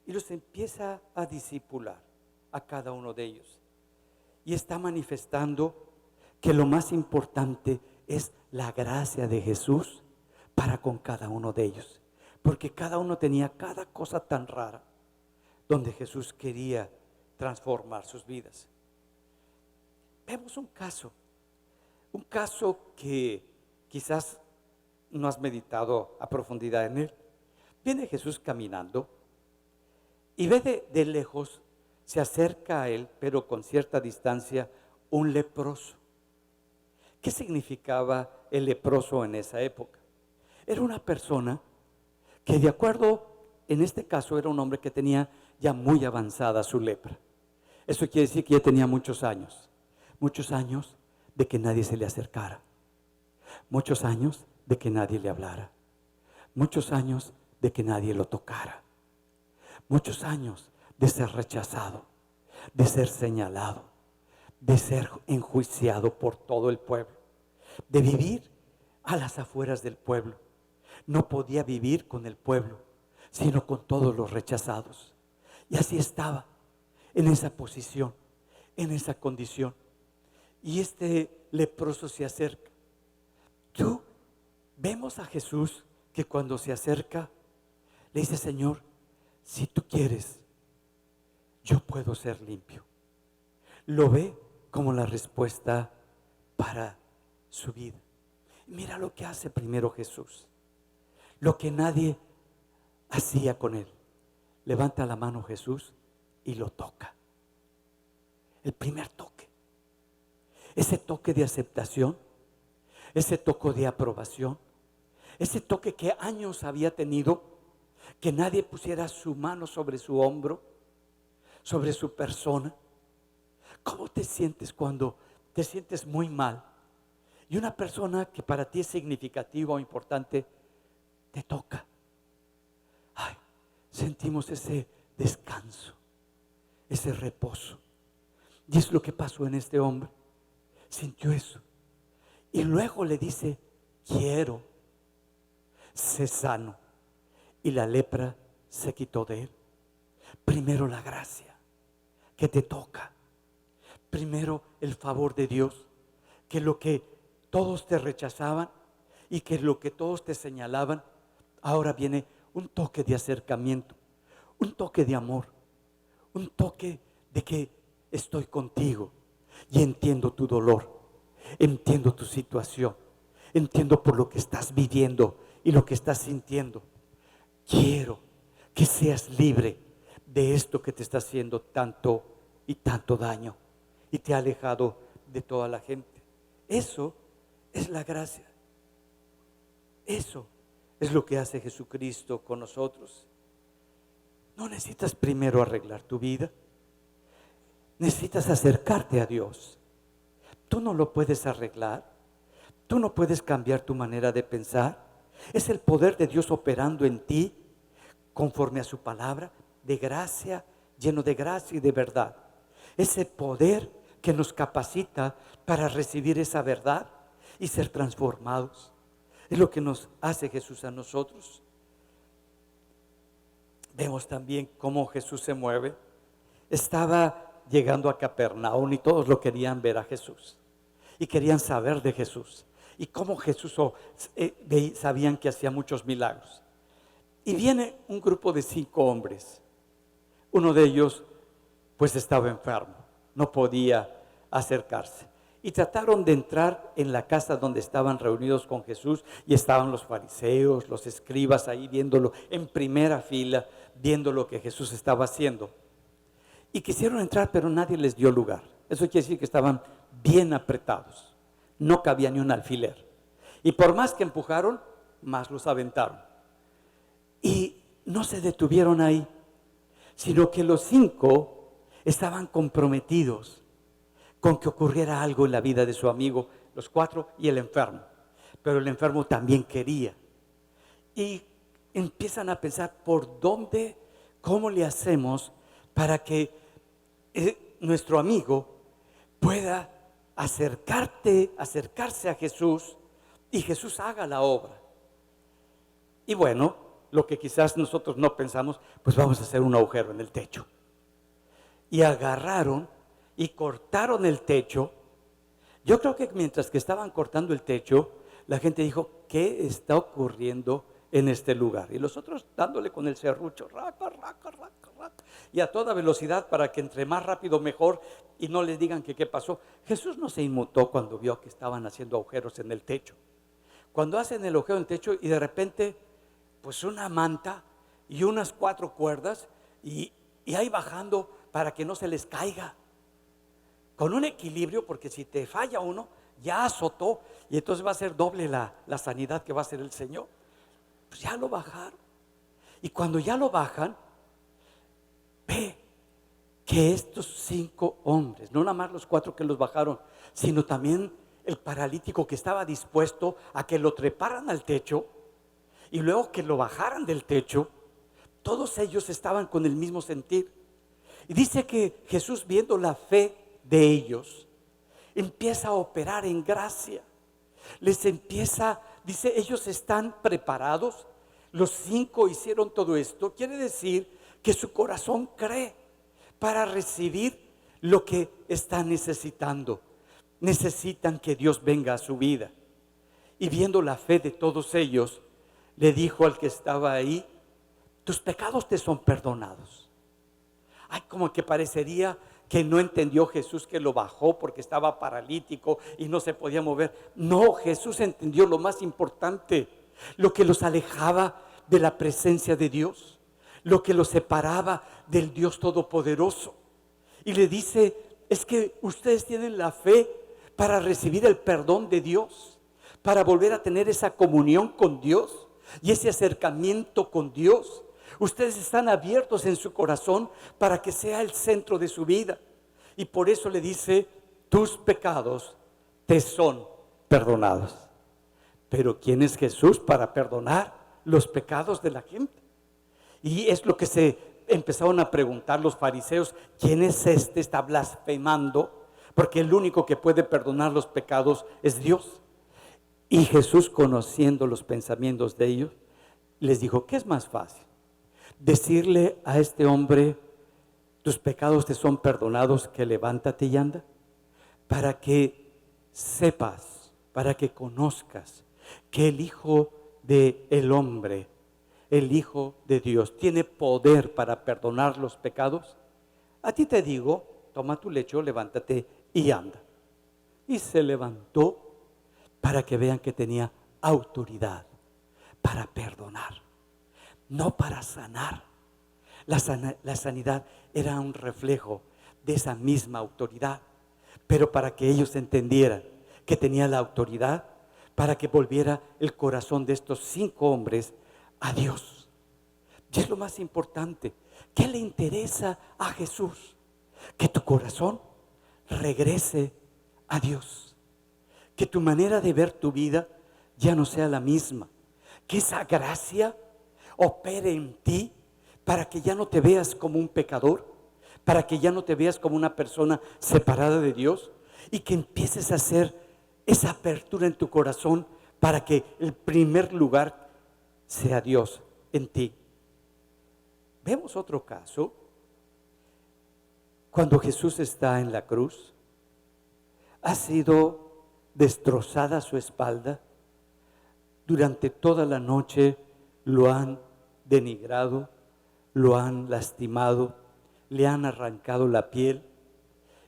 Y los empieza a discipular a cada uno de ellos. Y está manifestando que lo más importante es la gracia de Jesús para con cada uno de ellos. Porque cada uno tenía cada cosa tan rara donde Jesús quería transformar sus vidas. Vemos un caso que quizás no has meditado a profundidad en él. Viene Jesús caminando y ve de lejos, se acerca a él, pero con cierta distancia, un leproso. ¿Qué significaba el leproso en esa época? Era una persona que, de acuerdo, en este caso era un hombre que tenía ya muy avanzada su lepra. Eso quiere decir que ya tenía muchos años de que nadie se le acercara, muchos años de que nadie le hablara, muchos años de que nadie lo tocara, muchos años de ser rechazado, de ser señalado, de ser enjuiciado por todo el pueblo, de vivir a las afueras del pueblo. No podía vivir con el pueblo, sino con todos los rechazados. Y así estaba, en esa posición, en esa condición. Y este leproso se acerca. Vemos a Jesús que cuando se acerca, le dice: Señor, si tú quieres, yo puedo ser limpio. Lo ve como la respuesta para su vida. Mira lo que hace primero Jesús, lo que nadie hacía con él. Levanta la mano Jesús y lo toca. El primer toque, ese toque de aceptación, ese toque de aprobación, ese toque que años había tenido, que nadie pusiera su mano sobre su hombro, sobre su persona. ¿Cómo te sientes cuando te sientes muy mal y una persona que para ti es significativa o importante te toca? Sentimos ese descanso, ese reposo. Y es lo que pasó en este hombre. Sintió eso. Y luego le dice: quiero, sé sano. Y la lepra se quitó de él. Primero la gracia que te toca. Primero el favor de Dios, que lo que todos te rechazaban y que lo que todos te señalaban, ahora viene un toque de acercamiento, un toque de amor, un toque de que estoy contigo y entiendo tu dolor, entiendo tu situación, entiendo por lo que estás viviendo y lo que estás sintiendo. Quiero que seas libre de esto que te está haciendo tanto y tanto daño y te ha alejado de toda la gente. Eso es la gracia. Eso es lo que hace Jesucristo con nosotros. No necesitas primero arreglar tu vida. Necesitas acercarte a Dios. Tú no lo puedes arreglar. Tú no puedes cambiar tu manera de pensar. Es el poder de Dios operando en ti conforme a su palabra, de gracia, lleno de gracia y de verdad. Ese poder que nos capacita para recibir esa verdad y ser transformados. Es lo que nos hace Jesús a nosotros. Vemos también cómo Jesús se mueve. Estaba llegando a Capernaum y todos lo querían ver a Jesús y querían saber de Jesús y cómo Jesús sabían que hacía muchos milagros. Y viene un grupo de 5 hombres. Uno de ellos pues estaba enfermo, no podía acercarse. Y trataron de entrar en la casa donde estaban reunidos con Jesús y estaban los fariseos, los escribas ahí viéndolo en primera fila, viendo lo que Jesús estaba haciendo. Y quisieron entrar, pero nadie les dio lugar. Eso quiere decir que estaban bien apretados. No cabía ni un alfiler. Y por más que empujaron, más los aventaron. Y no se detuvieron ahí, sino que los 5 estaban comprometidos con que ocurriera algo en la vida de su amigo, los 4 y el enfermo. Pero el enfermo también quería. Y empiezan a pensar por dónde, cómo le hacemos para que nuestro amigo pueda acercarse a Jesús y Jesús haga la obra. Y bueno, lo que quizás nosotros no pensamos, pues vamos a hacer un agujero en el techo. Y agarraron y cortaron el techo. Yo creo que mientras que estaban cortando el techo, la gente dijo, ¿qué está ocurriendo en este lugar? Y los otros dándole con el serrucho, raca, raca, raca, raca, y a toda velocidad para que entre más rápido mejor y no les digan que qué pasó. Jesús no se inmutó cuando vio que estaban haciendo agujeros en el techo. Cuando hacen el agujero en el techo y de repente, pues una manta y unas 4 cuerdas y ahí bajando para que no se les caiga. Con un equilibrio, porque si te falla uno, ya azotó y entonces va a ser doble la sanidad que va a hacer el Señor. Pues ya lo bajaron. Y cuando ya lo bajan, ve que estos 5 hombres, no nada más los 4 que los bajaron, sino también el paralítico que estaba dispuesto a que lo treparan al techo y luego que lo bajaran del techo, todos ellos estaban con el mismo sentir. Y dice que Jesús, viendo la fe de ellos, empieza a operar en gracia. Dice, ellos están preparados. Los 5 hicieron todo esto. Quiere decir que su corazón cree para recibir lo que están necesitando. Necesitan que Dios venga a su vida. Y viendo la fe de todos ellos, le dijo al que estaba ahí, tus pecados te son perdonados. Ay, como que parecería que no entendió Jesús que lo bajó porque estaba paralítico y no se podía mover. No, Jesús entendió lo más importante, lo que los alejaba de la presencia de Dios, lo que los separaba del Dios Todopoderoso. Y le dice, es que ustedes tienen la fe para recibir el perdón de Dios, para volver a tener esa comunión con Dios y ese acercamiento con Dios. Ustedes están abiertos en su corazón para que sea el centro de su vida. Y por eso le dice, tus pecados te son perdonados. Pero ¿quién es Jesús para perdonar los pecados de la gente? Y es lo que se empezaron a preguntar los fariseos, ¿quién es este? Está blasfemando, porque el único que puede perdonar los pecados es Dios. Y Jesús, conociendo los pensamientos de ellos, les dijo, ¿qué es más fácil? Decirle a este hombre, tus pecados te son perdonados, que levántate y anda, para que sepas, para que conozcas que el Hijo del Hombre, el Hijo de Dios, tiene poder para perdonar los pecados. A ti te digo, toma tu lecho, levántate y anda. Y se levantó para que vean que tenía autoridad para perdonar, no para sanar. La sanidad era un reflejo de esa misma autoridad, pero para que ellos entendieran que tenía la autoridad, para que volviera el corazón de estos 5 hombres a Dios. Y es lo más importante. ¿Qué le interesa a Jesús? Que tu corazón regrese a Dios, que tu manera de ver tu vida ya no sea la misma, que esa gracia opere en ti para que ya no te veas como un pecador, para que ya no te veas como una persona separada de Dios, y que empieces a hacer esa apertura en tu corazón para que el primer lugar sea Dios en ti. Vemos otro caso, cuando Jesús está en la cruz, ha sido destrozada su espalda, durante toda la noche lo han denigrado, lo han lastimado, le han arrancado la piel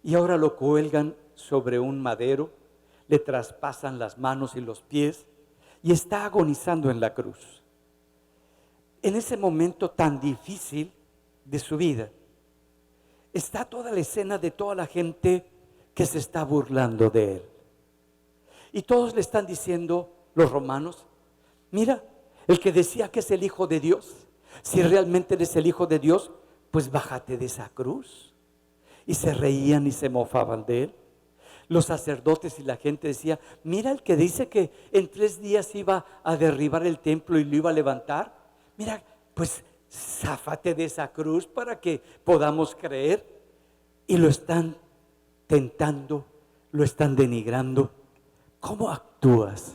y ahora lo cuelgan sobre un madero, le traspasan las manos y los pies y está agonizando en la cruz. En ese momento tan difícil de su vida, está toda la escena de toda la gente que se está burlando de él. Y todos le están diciendo, los romanos, Mira, el que decía que es el Hijo de Dios, si realmente eres el Hijo de Dios, pues bájate de esa cruz. Y se reían y se mofaban de él. Los sacerdotes y la gente decía, mira el que dice que en 3 días iba a derribar el templo y lo iba a levantar. Mira, pues záfate de esa cruz para que podamos creer. Y lo están tentando, lo están denigrando. ¿Cómo actúas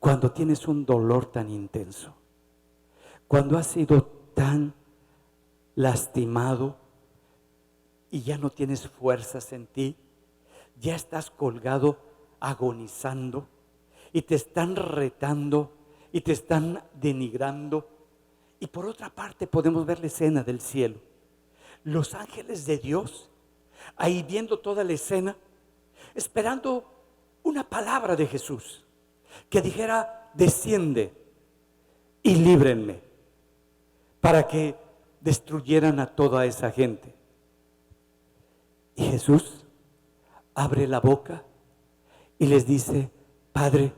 cuando tienes un dolor tan intenso? Cuando has sido tan lastimado y ya no tienes fuerzas en ti, ya estás colgado agonizando y te están retando y te están denigrando. Y por otra parte podemos ver la escena del cielo. Los ángeles de Dios, ahí viendo toda la escena, esperando una palabra de Jesús que dijera, desciende y líbrenme, para que destruyeran a toda esa gente. Y Jesús abre la boca y les dice, Padre,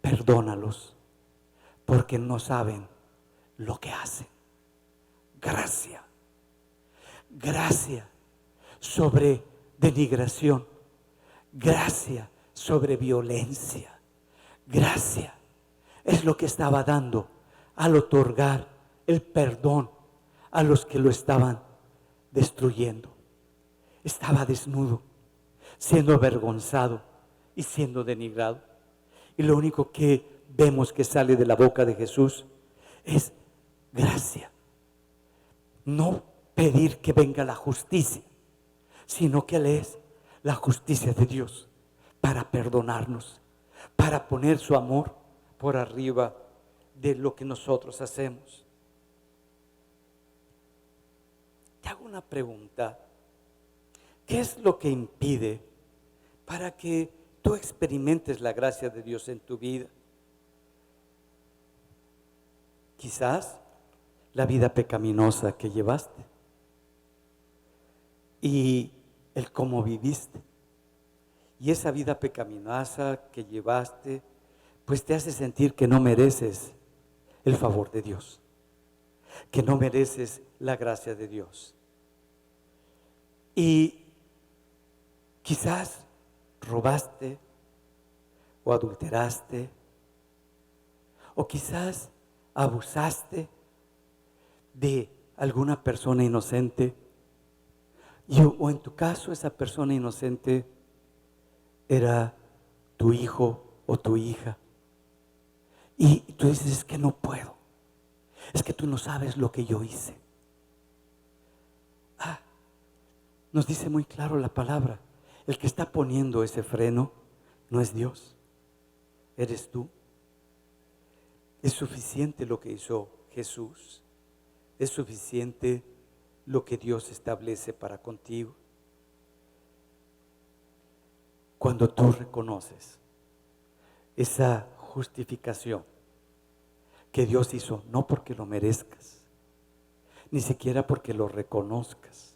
perdónalos, porque no saben lo que hacen. Gracia, gracia sobre denigración, gracia sobre violencia, gracia es lo que estaba dando al otorgar el perdón a los que lo estaban destruyendo. Estaba desnudo, siendo avergonzado y siendo denigrado. Y lo único que vemos que sale de la boca de Jesús es gracia. No pedir que venga la justicia, sino que Él es la justicia de Dios para perdonarnos, para poner su amor por arriba de lo que nosotros hacemos. Te hago una pregunta. ¿Qué es lo que impide para que tú experimentes la gracia de Dios en tu vida? Quizás la vida pecaminosa que llevaste y el cómo viviste. Y esa vida pecaminosa que llevaste, pues te hace sentir que no mereces el favor de Dios, que no mereces la gracia de Dios. Y quizás robaste o adulteraste, o quizás abusaste de alguna persona inocente, o en tu caso esa persona inocente era tu hijo o tu hija, y tú dices, es que no puedo, es que tú no sabes lo que yo hice. Nos dice muy claro la palabra, el que está poniendo ese freno no es Dios, eres tú. Es suficiente lo que hizo Jesús, es suficiente lo que Dios establece para contigo. Cuando tú reconoces esa justificación que Dios hizo, no porque lo merezcas, ni siquiera porque lo reconozcas,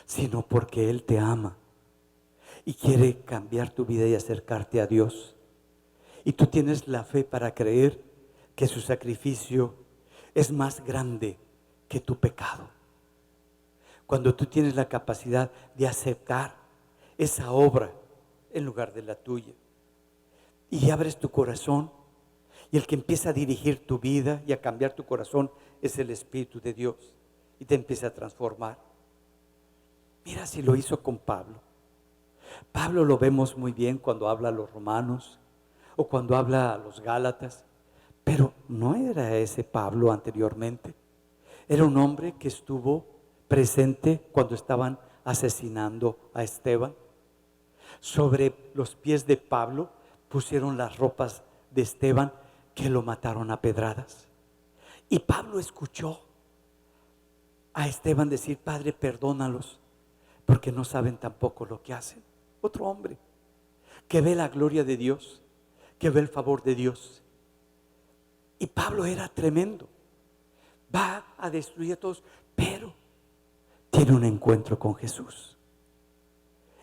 sino porque Él te ama y quiere cambiar tu vida y acercarte a Dios. Y tú tienes la fe para creer que su sacrificio es más grande que tu pecado. Cuando tú tienes la capacidad de aceptar esa obra en lugar de la tuya, y abres tu corazón, y el que empieza a dirigir tu vida y a cambiar tu corazón es el Espíritu de Dios, y te empieza a transformar. Mira si lo hizo con Pablo. Pablo lo vemos muy bien cuando habla a los romanos o cuando habla a los gálatas, pero no era ese Pablo anteriormente. Era un hombre que estuvo presente cuando estaban asesinando a Esteban. Sobre los pies de Pablo pusieron las ropas de Esteban, que lo mataron a pedradas. Y Pablo escuchó a Esteban decir, Padre, perdónalos, porque no saben tampoco lo que hacen. Otro hombre que ve la gloria de Dios, que ve el favor de Dios. Y Pablo era tremendo, va a destruir a todos, pero tiene un encuentro con Jesús.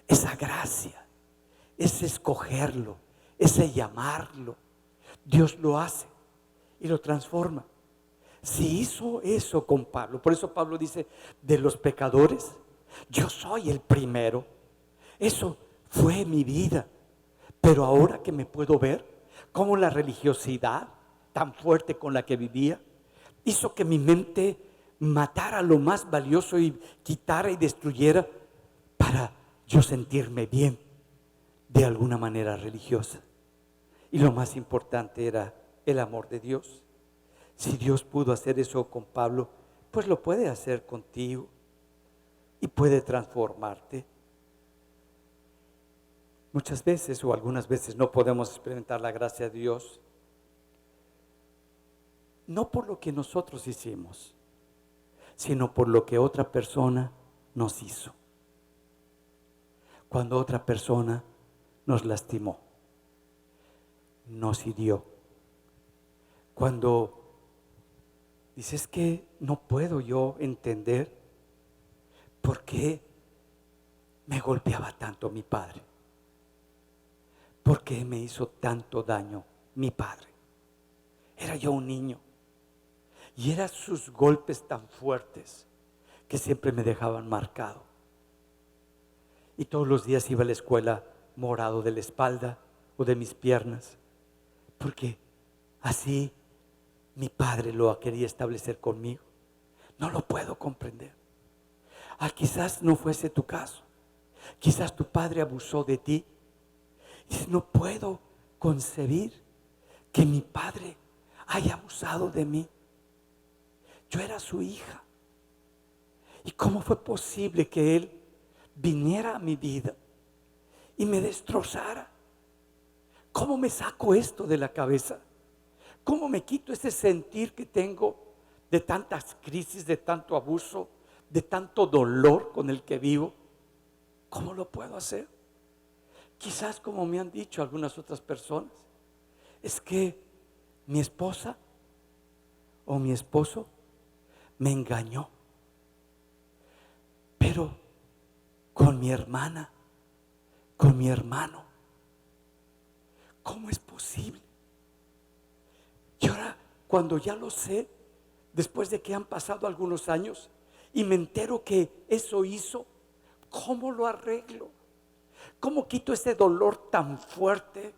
Esa gracia, ese escogerlo, ese llamarlo, Dios lo hace y lo transforma. Si hizo eso con Pablo, por eso Pablo dice, de los pecadores, yo soy el primero. Eso fue mi vida. Pero ahora que me puedo ver, cómo la religiosidad tan fuerte con la que vivía, hizo que mi mente matara lo más valioso y quitara y destruyera para yo sentirme bien de alguna manera religiosa. Y lo más importante era el amor de Dios. Si Dios pudo hacer eso con Pablo, pues lo puede hacer contigo y puede transformarte. Muchas veces o algunas veces no podemos experimentar la gracia de Dios, no por lo que nosotros hicimos, sino por lo que otra persona nos hizo. Cuando otra persona nos lastimó, nos hirió. Cuando dices que no puedo yo entender por qué me golpeaba tanto mi padre. ¿Por qué me hizo tanto daño mi padre? Era yo un niño y eran sus golpes tan fuertes que siempre me dejaban marcado. Y todos los días iba a la escuela morado de la espalda o de mis piernas, porque así mi padre lo quería establecer conmigo. No lo puedo comprender. Quizás no fuese tu caso. Quizás tu padre abusó de ti. Y no puedo concebir que mi padre haya abusado de mí. Yo era su hija. ¿Y cómo fue posible que él viniera a mi vida y me destrozara? ¿Cómo me saco esto de la cabeza? ¿Cómo me quito ese sentir que tengo de tantas crisis, de tanto abuso, de tanto dolor con el que vivo? ¿Cómo lo puedo hacer? Quizás como me han dicho algunas otras personas, es que mi esposa o mi esposo me engañó, pero con mi hermana, con mi hermano, ¿cómo es posible? Y ahora, cuando ya lo sé, después de que han pasado algunos años y me entero que eso hizo, ¿cómo lo arreglo? ¿Cómo quito ese dolor tan fuerte?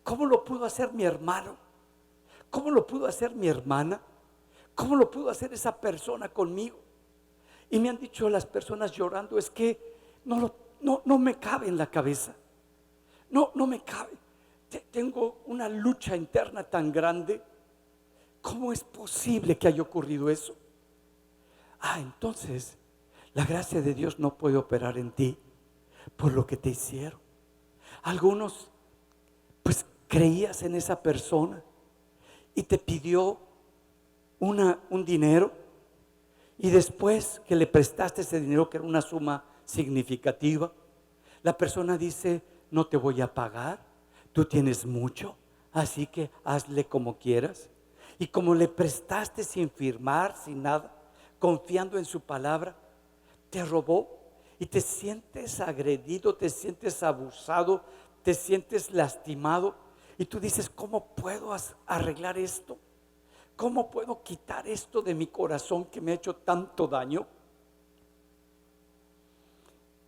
¿Cómo lo pudo hacer mi hermano? ¿Cómo lo pudo hacer mi hermana? ¿Cómo lo pudo hacer esa persona conmigo? Y me han dicho las personas llorando, es que no me cabe en la cabeza. No me cabe. Tengo una lucha interna tan grande. ¿Cómo es posible que haya ocurrido eso? Entonces la gracia de Dios no puede operar en ti por lo que te hicieron. Algunos pues creías en esa persona y te pidió un dinero, y después que le prestaste ese dinero, que era una suma significativa, la persona dice, no te voy a pagar, tú tienes mucho, así que hazle como quieras. Y como le prestaste sin firmar, sin nada, confiando en su palabra, te robó y te sientes agredido, te sientes abusado, te sientes lastimado. Y tú dices, ¿cómo puedo arreglar esto? ¿Cómo puedo quitar esto de mi corazón que me ha hecho tanto daño?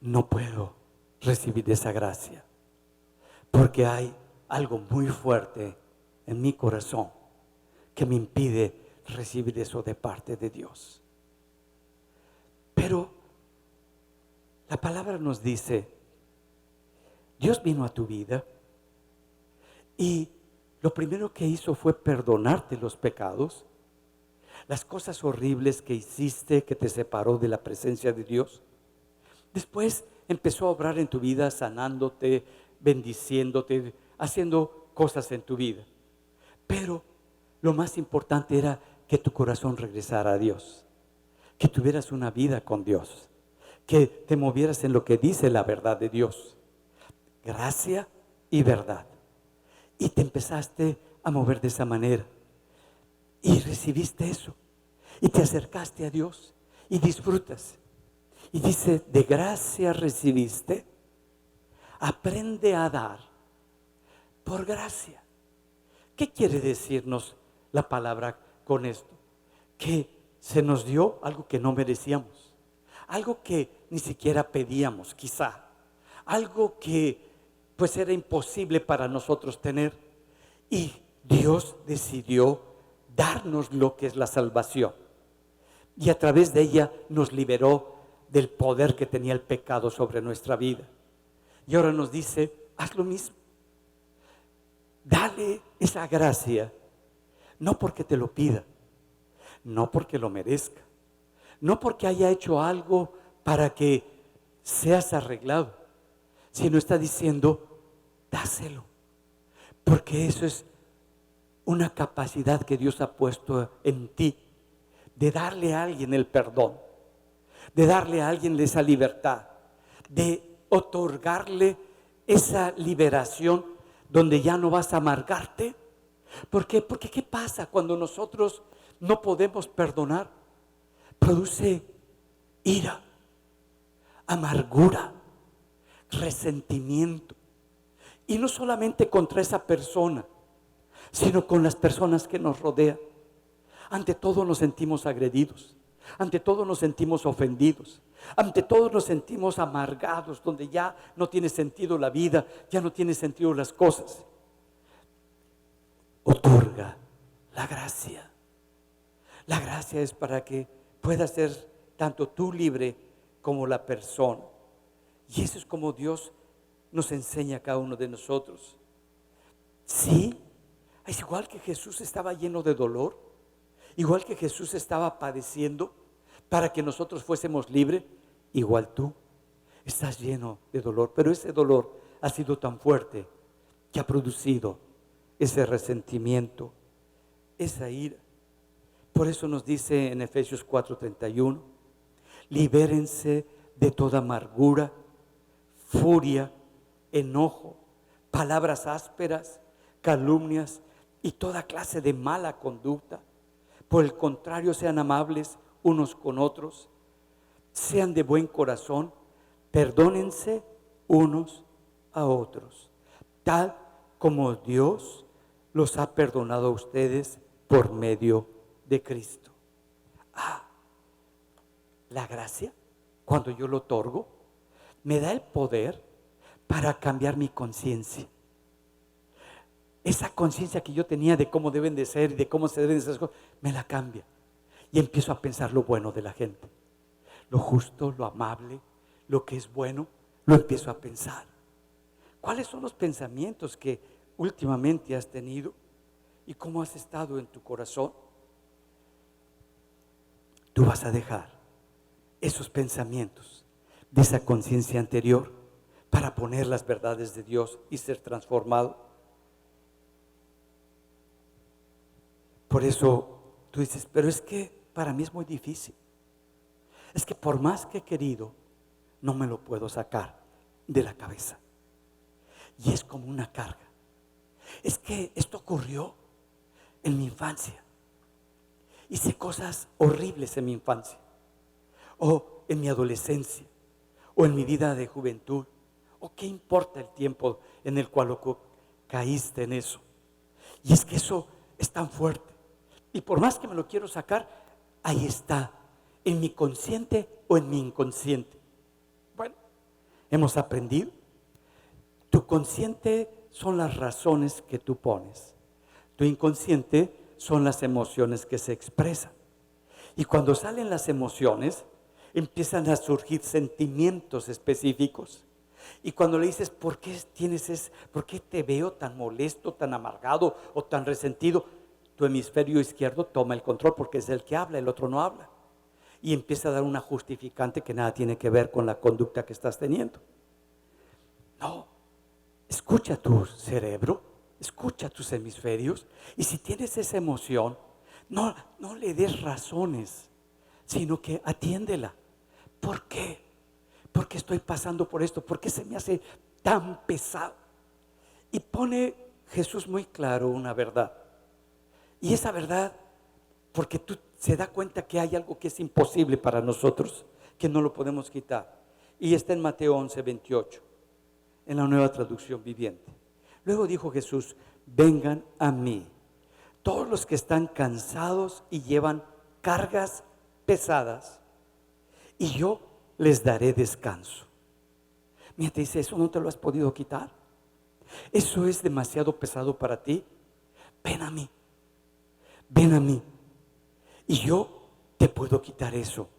No puedo recibir esa gracia porque hay algo muy fuerte en mi corazón que me impide recibir eso de parte de Dios. Pero la palabra nos dice, Dios vino a tu vida y lo primero que hizo fue perdonarte los pecados, las cosas horribles que hiciste, que te separó de la presencia de Dios. Después empezó a obrar en tu vida, sanándote, bendiciéndote, haciendo cosas en tu vida. Pero lo más importante era que tu corazón regresara a Dios, que tuvieras una vida con Dios, que te movieras en lo que dice la verdad de Dios, gracia y verdad. Y te empezaste a mover de esa manera y recibiste eso y te acercaste a Dios y disfrutas. Y dice, de gracia recibiste, aprende a dar por gracia. ¿Qué quiere decirnos la palabra con esto? Que se nos dio algo que no merecíamos, algo que ni siquiera pedíamos quizá, algo que pues era imposible para nosotros tener, y Dios decidió darnos lo que es la salvación, y a través de ella nos liberó del poder que tenía el pecado sobre nuestra vida. Y ahora nos dice, haz lo mismo, dale esa gracia, no porque te lo pida, no porque lo merezca, no porque haya hecho algo para que seas arreglado, sino está diciendo, dáselo, porque eso es una capacidad que Dios ha puesto en ti, de darle a alguien el perdón, de darle a alguien esa libertad, de otorgarle esa liberación donde ya no vas a amargarte. ¿Por qué? Porque ¿qué pasa cuando nosotros no podemos perdonar? Produce ira, amargura, resentimiento. Y no solamente contra esa persona, sino con las personas que nos rodean. Ante todo nos sentimos agredidos, ante todo nos sentimos ofendidos, ante todo nos sentimos amargados, donde ya no tiene sentido la vida, ya no tiene sentido las cosas. Otorga la gracia. La gracia es para que puedas ser tanto tú libre como la persona. Y eso es como Dios nos enseña a cada uno de nosotros. Sí, es igual que Jesús estaba lleno de dolor, igual que Jesús estaba padeciendo para que nosotros fuésemos libres, igual tú estás lleno de dolor, pero ese dolor ha sido tan fuerte que ha producido ese resentimiento, esa ira. Por eso nos dice en Efesios 4:31, libérense de toda amargura, furia, enojo, palabras ásperas, calumnias y toda clase de mala conducta. Por el contrario, sean amables unos con otros, sean de buen corazón, perdónense unos a otros, tal como Dios los ha perdonado a ustedes por medio de Cristo. La gracia, cuando yo lo otorgo, me da el poder para cambiar mi conciencia. Esa conciencia que yo tenía de cómo deben de ser y de cómo se deben de hacer las cosas, me la cambia. Y empiezo a pensar lo bueno de la gente, lo justo, lo amable, lo que es bueno, lo empiezo a pensar. ¿Cuáles son los pensamientos que últimamente has tenido y cómo has estado en tu corazón? Tú vas a dejar esos pensamientos de esa conciencia anterior para poner las verdades de Dios y ser transformado. Por eso tú dices, pero es que para mí es muy difícil. Es que por más que he querido, no me lo puedo sacar de la cabeza. Y es como una carga. Es que esto ocurrió en mi infancia. Hice cosas horribles en mi infancia, o en mi adolescencia, o en mi vida de juventud. ¿O qué importa el tiempo en el cual caíste en eso? Y es que eso es tan fuerte. Y por más que me lo quiero sacar, ahí está, en mi consciente o en mi inconsciente. Bueno, hemos aprendido. Tu consciente son las razones que tú pones. Tu inconsciente son las emociones que se expresan. Y cuando salen las emociones, empiezan a surgir sentimientos específicos. Y cuando le dices, ¿por qué te veo tan molesto, tan amargado o tan resentido? Tu hemisferio izquierdo toma el control porque es el que habla, el otro no habla. Y empieza a dar una justificante que nada tiene que ver con la conducta que estás teniendo. No, escucha tu cerebro, escucha tus hemisferios, y si tienes esa emoción, no le des razones, sino que atiéndela. ¿Por qué? ¿Por qué estoy pasando por esto? ¿Por qué se me hace tan pesado? Y pone Jesús muy claro una verdad. Y esa verdad, porque tú se da cuenta que hay algo que es imposible para nosotros, que no lo podemos quitar. Y está en Mateo 11:28, en la Nueva Traducción Viviente. Luego dijo Jesús, vengan a mí, todos los que están cansados y llevan cargas pesadas, y yo les daré descanso. Mira, te dice, ¿eso no te lo has podido quitar? ¿Eso es demasiado pesado para ti? Ven a mí, ven a mí, y yo te puedo quitar eso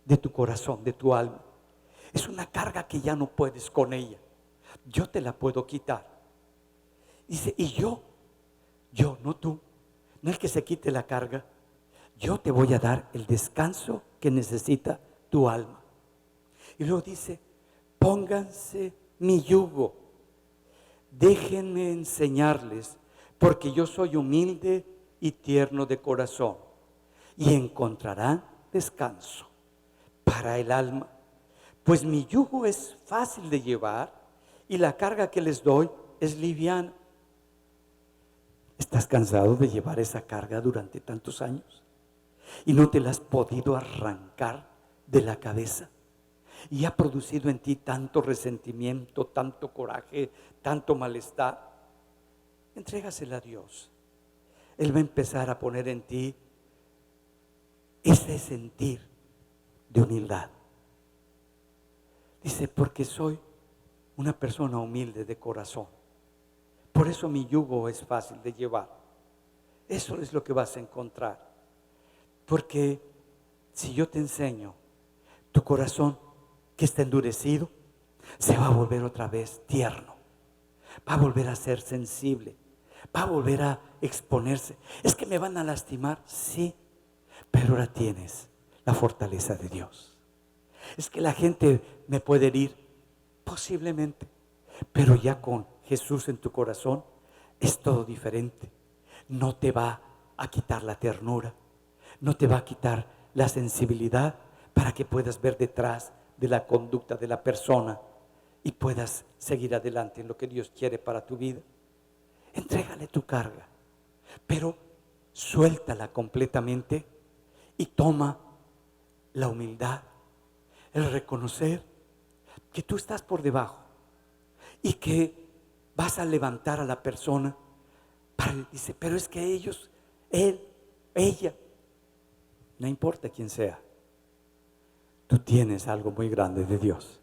de tu corazón, de tu alma. Es una carga que ya no puedes con ella. Yo te la puedo quitar. Dice, y yo, no tú, no el que se quite la carga. Yo te voy a dar el descanso que necesita tu alma. Y luego dice, pónganse mi yugo, déjenme enseñarles, porque yo soy humilde y tierno de corazón, y encontrarán descanso para el alma, pues mi yugo es fácil de llevar y la carga que les doy es liviana. ¿Estás cansado de llevar esa carga durante tantos años y no te la has podido arrancar de la cabeza? Y ha producido en ti tanto resentimiento, tanto coraje, tanto malestar. Entrégasela a Dios. Él va a empezar a poner en ti ese sentir de humildad. Dice, porque soy una persona humilde de corazón. Por eso mi yugo es fácil de llevar. Eso es lo que vas a encontrar. Porque si yo te enseño, tu corazón que está endurecido se va a volver otra vez tierno. Va a volver a ser sensible. Va a volver a exponerse. Es que me van a lastimar, sí, pero ahora tienes la fortaleza de Dios. Es que la gente me puede herir, posiblemente, pero ya con Jesús en tu corazón es todo diferente. No te va a quitar la ternura, no te va a quitar la sensibilidad para que puedas ver detrás de la conducta de la persona y puedas seguir adelante en lo que Dios quiere para tu vida. Entrégale tu carga, pero suéltala completamente y toma la humildad, el reconocer que tú estás por debajo y que vas a levantar a la persona. Dice, pero es que ellos, él, ella, no importa quién sea, tú tienes algo muy grande de Dios,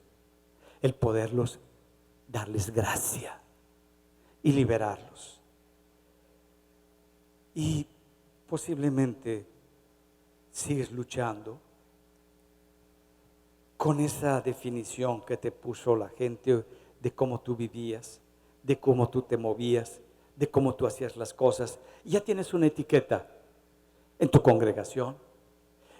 el poderlos, darles gracia y liberarlos. Y posiblemente sigues luchando con esa definición que te puso la gente de cómo tú vivías, de cómo tú te movías, de cómo tú hacías las cosas. Y ya tienes una etiqueta en tu congregación,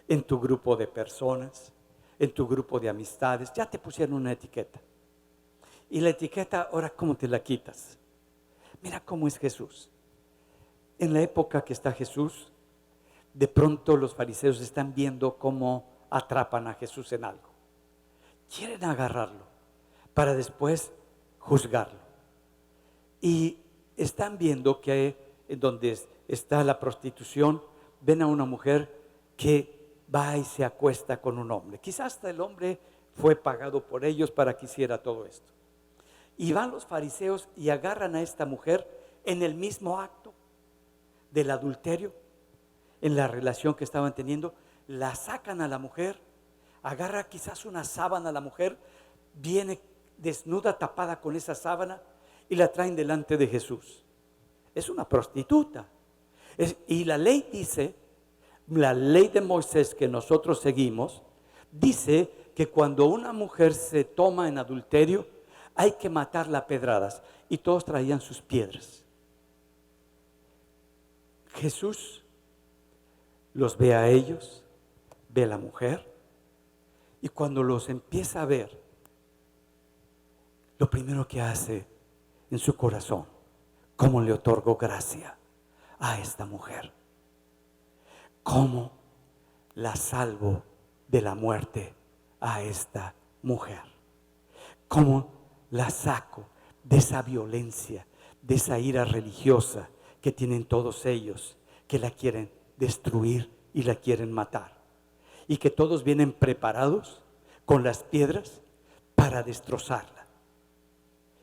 en tu grupo de personas, en tu grupo de amistades. Ya te pusieron una etiqueta. Y la etiqueta, ahora, ¿cómo te la quitas? Mira cómo es Jesús. En la época que está Jesús, de pronto los fariseos están viendo cómo atrapan a Jesús en algo. Quieren agarrarlo para después juzgarlo. Y están viendo que en donde está la prostitución, ven a una mujer que va y se acuesta con un hombre. Quizás hasta el hombre fue pagado por ellos para que hiciera todo esto. Y van los fariseos y agarran a esta mujer en el mismo acto del adulterio, en la relación que estaban teniendo. La sacan a la mujer, agarra quizás una sábana a la mujer, viene desnuda, tapada con esa sábana, y la traen delante de Jesús. Es una prostituta. Y la ley dice, la ley de Moisés que nosotros seguimos, dice que cuando una mujer se toma en adulterio, hay que matarla a pedradas. Y todos traían sus piedras. Jesús los ve a ellos, ve a la mujer, y cuando los empieza a ver, lo primero que hace en su corazón, cómo le otorgó gracia a esta mujer, cómo la salvo de la muerte a esta mujer, cómo la saco de esa violencia, de esa ira religiosa que tienen todos ellos, que la quieren destruir y la quieren matar, y que todos vienen preparados con las piedras para destrozarla.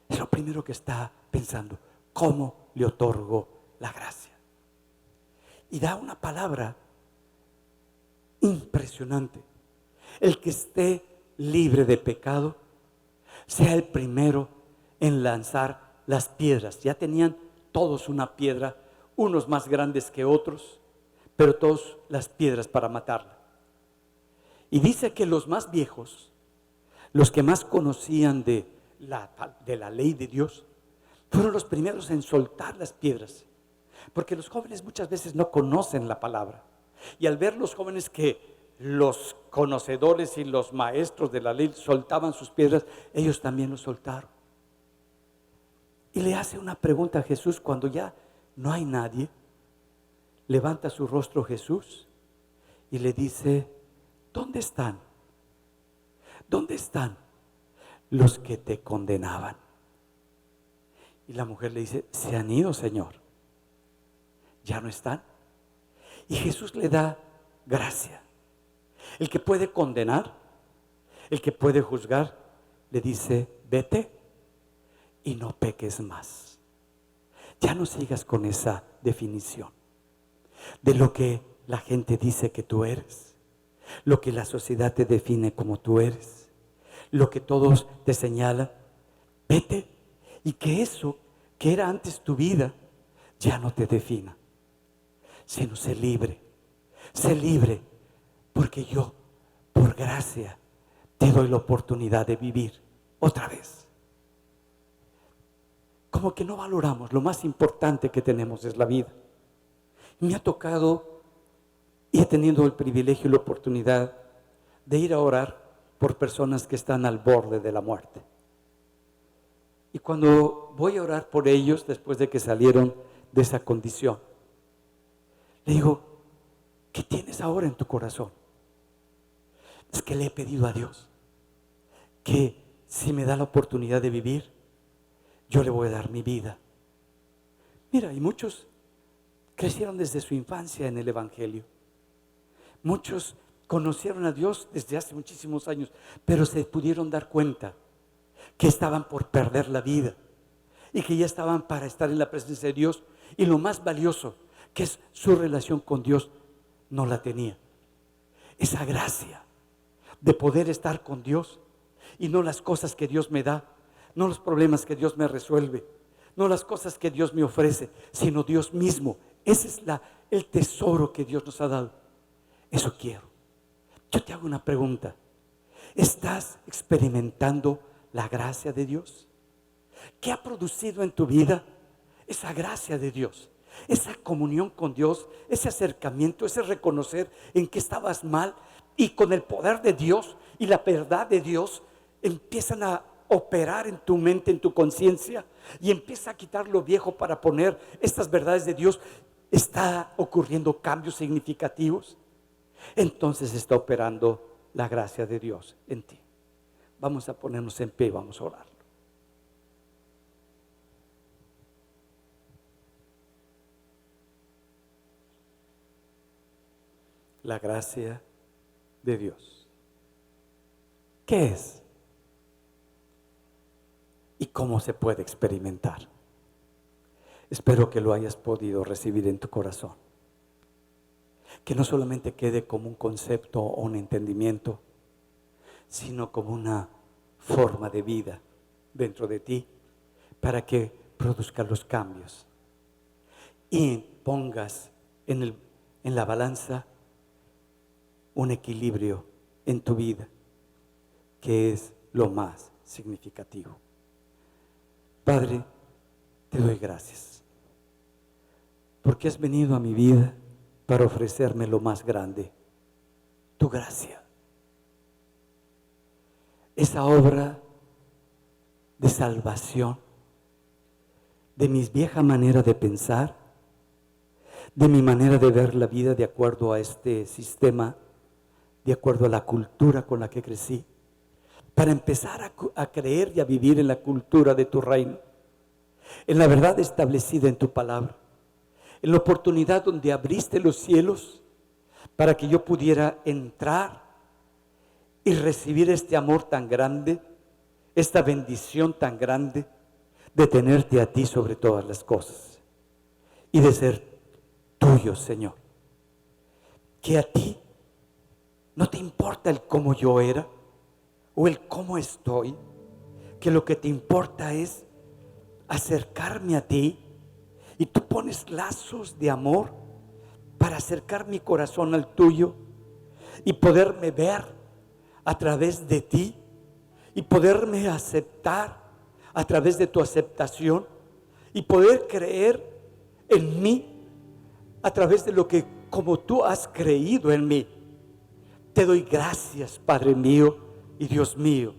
Es lo primero que está pensando, ¿cómo le otorgo la gracia? Y da una palabra impresionante. El que esté libre de pecado, sea el primero en lanzar las piedras. Ya tenían todos una piedra, unos más grandes que otros, pero todos las piedras para matarla. Y dice que los más viejos, los que más conocían de la ley de Dios, fueron los primeros en soltar las piedras. Porque los jóvenes muchas veces no conocen la palabra. Y al ver los jóvenes que los conocedores y los maestros de la ley soltaban sus piedras, ellos también lo soltaron. Y le hace una pregunta a Jesús cuando ya no hay nadie. Levanta su rostro Jesús y le dice: ¿dónde están? ¿Dónde están los que te condenaban? Y la mujer le dice: se han ido, Señor. ¿Ya no están? Y Jesús le da gracia. El que puede condenar, el que puede juzgar, le dice: vete y no peques más. Ya no sigas con esa definición de lo que la gente dice que tú eres, lo que la sociedad te define como tú eres, lo que todos te señalan. Vete y que eso que era antes tu vida ya no te defina, sino sé libre, porque yo, por gracia, te doy la oportunidad de vivir otra vez. Como que no valoramos, lo más importante que tenemos es la vida. Me ha tocado y he tenido el privilegio y la oportunidad de ir a orar por personas que están al borde de la muerte. Y cuando voy a orar por ellos, después de que salieron de esa condición, le digo: ¿qué tienes ahora en tu corazón? Es que le he pedido a Dios que si me da la oportunidad de vivir, yo le voy a dar mi vida. Mira, y muchos crecieron desde su infancia en el Evangelio. Muchos conocieron a Dios desde hace muchísimos años, pero se pudieron dar cuenta que estaban por perder la vida y que ya estaban para estar en la presencia de Dios, y lo más valioso, que es su relación con Dios, no la tenía. Esa gracia de poder estar con Dios y no las cosas que Dios me da, no los problemas que Dios me resuelve, no las cosas que Dios me ofrece, sino Dios mismo. Ese es el tesoro que Dios nos ha dado. Eso quiero. Yo te hago una pregunta: ¿estás experimentando la gracia de Dios? ¿Qué ha producido en tu vida esa gracia de Dios? Esa comunión con Dios, ese acercamiento, ese reconocer en que estabas mal, y con el poder de Dios y la verdad de Dios empiezan a operar en tu mente, en tu conciencia, y empieza a quitar lo viejo para poner estas verdades de Dios. Está ocurriendo cambios significativos. Entonces está operando la gracia de Dios en ti. Vamos a ponernos en pie y vamos a orar. La gracia de Dios, ¿qué es? ¿Y cómo se puede experimentar? Espero que lo hayas podido recibir en tu corazón. Que no solamente quede como un concepto o un entendimiento, sino como una forma de vida dentro de ti, para que produzca los cambios y pongas en la balanza un equilibrio en tu vida, que es lo más significativo. Padre, te doy gracias porque has venido a mi vida para ofrecerme lo más grande, tu gracia. Esa obra de salvación de mi vieja manera de pensar, de mi manera de ver la vida de acuerdo a este sistema, de acuerdo a la cultura con la que crecí, para empezar a creer y a vivir en la cultura de tu reino, en la verdad establecida en tu palabra, en la oportunidad donde abriste los cielos para que yo pudiera entrar y recibir este amor tan grande, esta bendición tan grande de tenerte a ti sobre todas las cosas y de ser tuyo, Señor. Que a ti no te importa el cómo yo era o el cómo estoy, que lo que te importa es acercarme a ti, y tú pones lazos de amor para acercar mi corazón al tuyo y poderme ver a través de ti y poderme aceptar a través de tu aceptación y poder creer en mí a través de lo que como tú has creído en mí. Te doy gracias, Padre mío y Dios mío,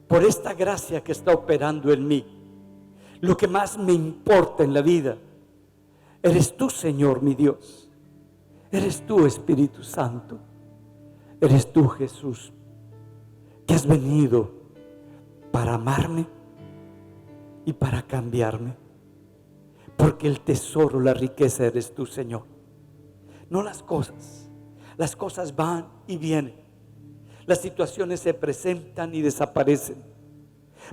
por esta gracia que está operando en mí. Lo que más me importa en la vida eres tú, Señor, mi Dios. Eres tú, Espíritu Santo. Eres tú, Jesús, que has venido para amarme y para cambiarme. Porque el tesoro, la riqueza eres tú, Señor. No las cosas. Las cosas van y vienen. Las situaciones se presentan y desaparecen.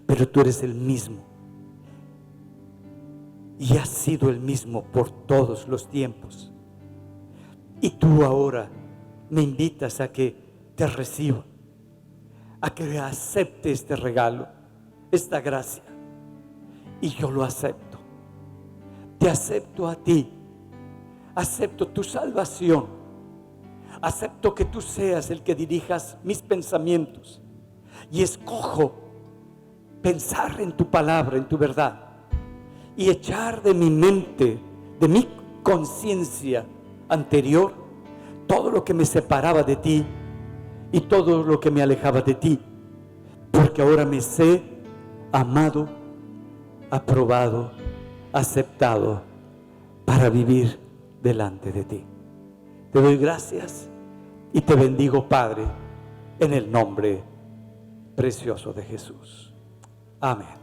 Pero tú eres el mismo. Y has sido el mismo por todos los tiempos. Y tú ahora me invitas a que te reciba, a que acepte este regalo, esta gracia. Y yo lo acepto. Te acepto a ti. Acepto tu salvación. Acepto que tú seas el que dirijas mis pensamientos. Y escojo pensar en tu palabra, en tu verdad. Y echar de mi mente, de mi conciencia anterior, todo lo que me separaba de ti y todo lo que me alejaba de ti. Porque ahora me sé amado, aprobado, aceptado para vivir delante de ti. Te doy gracias y te bendigo, Padre, en el nombre precioso de Jesús. Amén.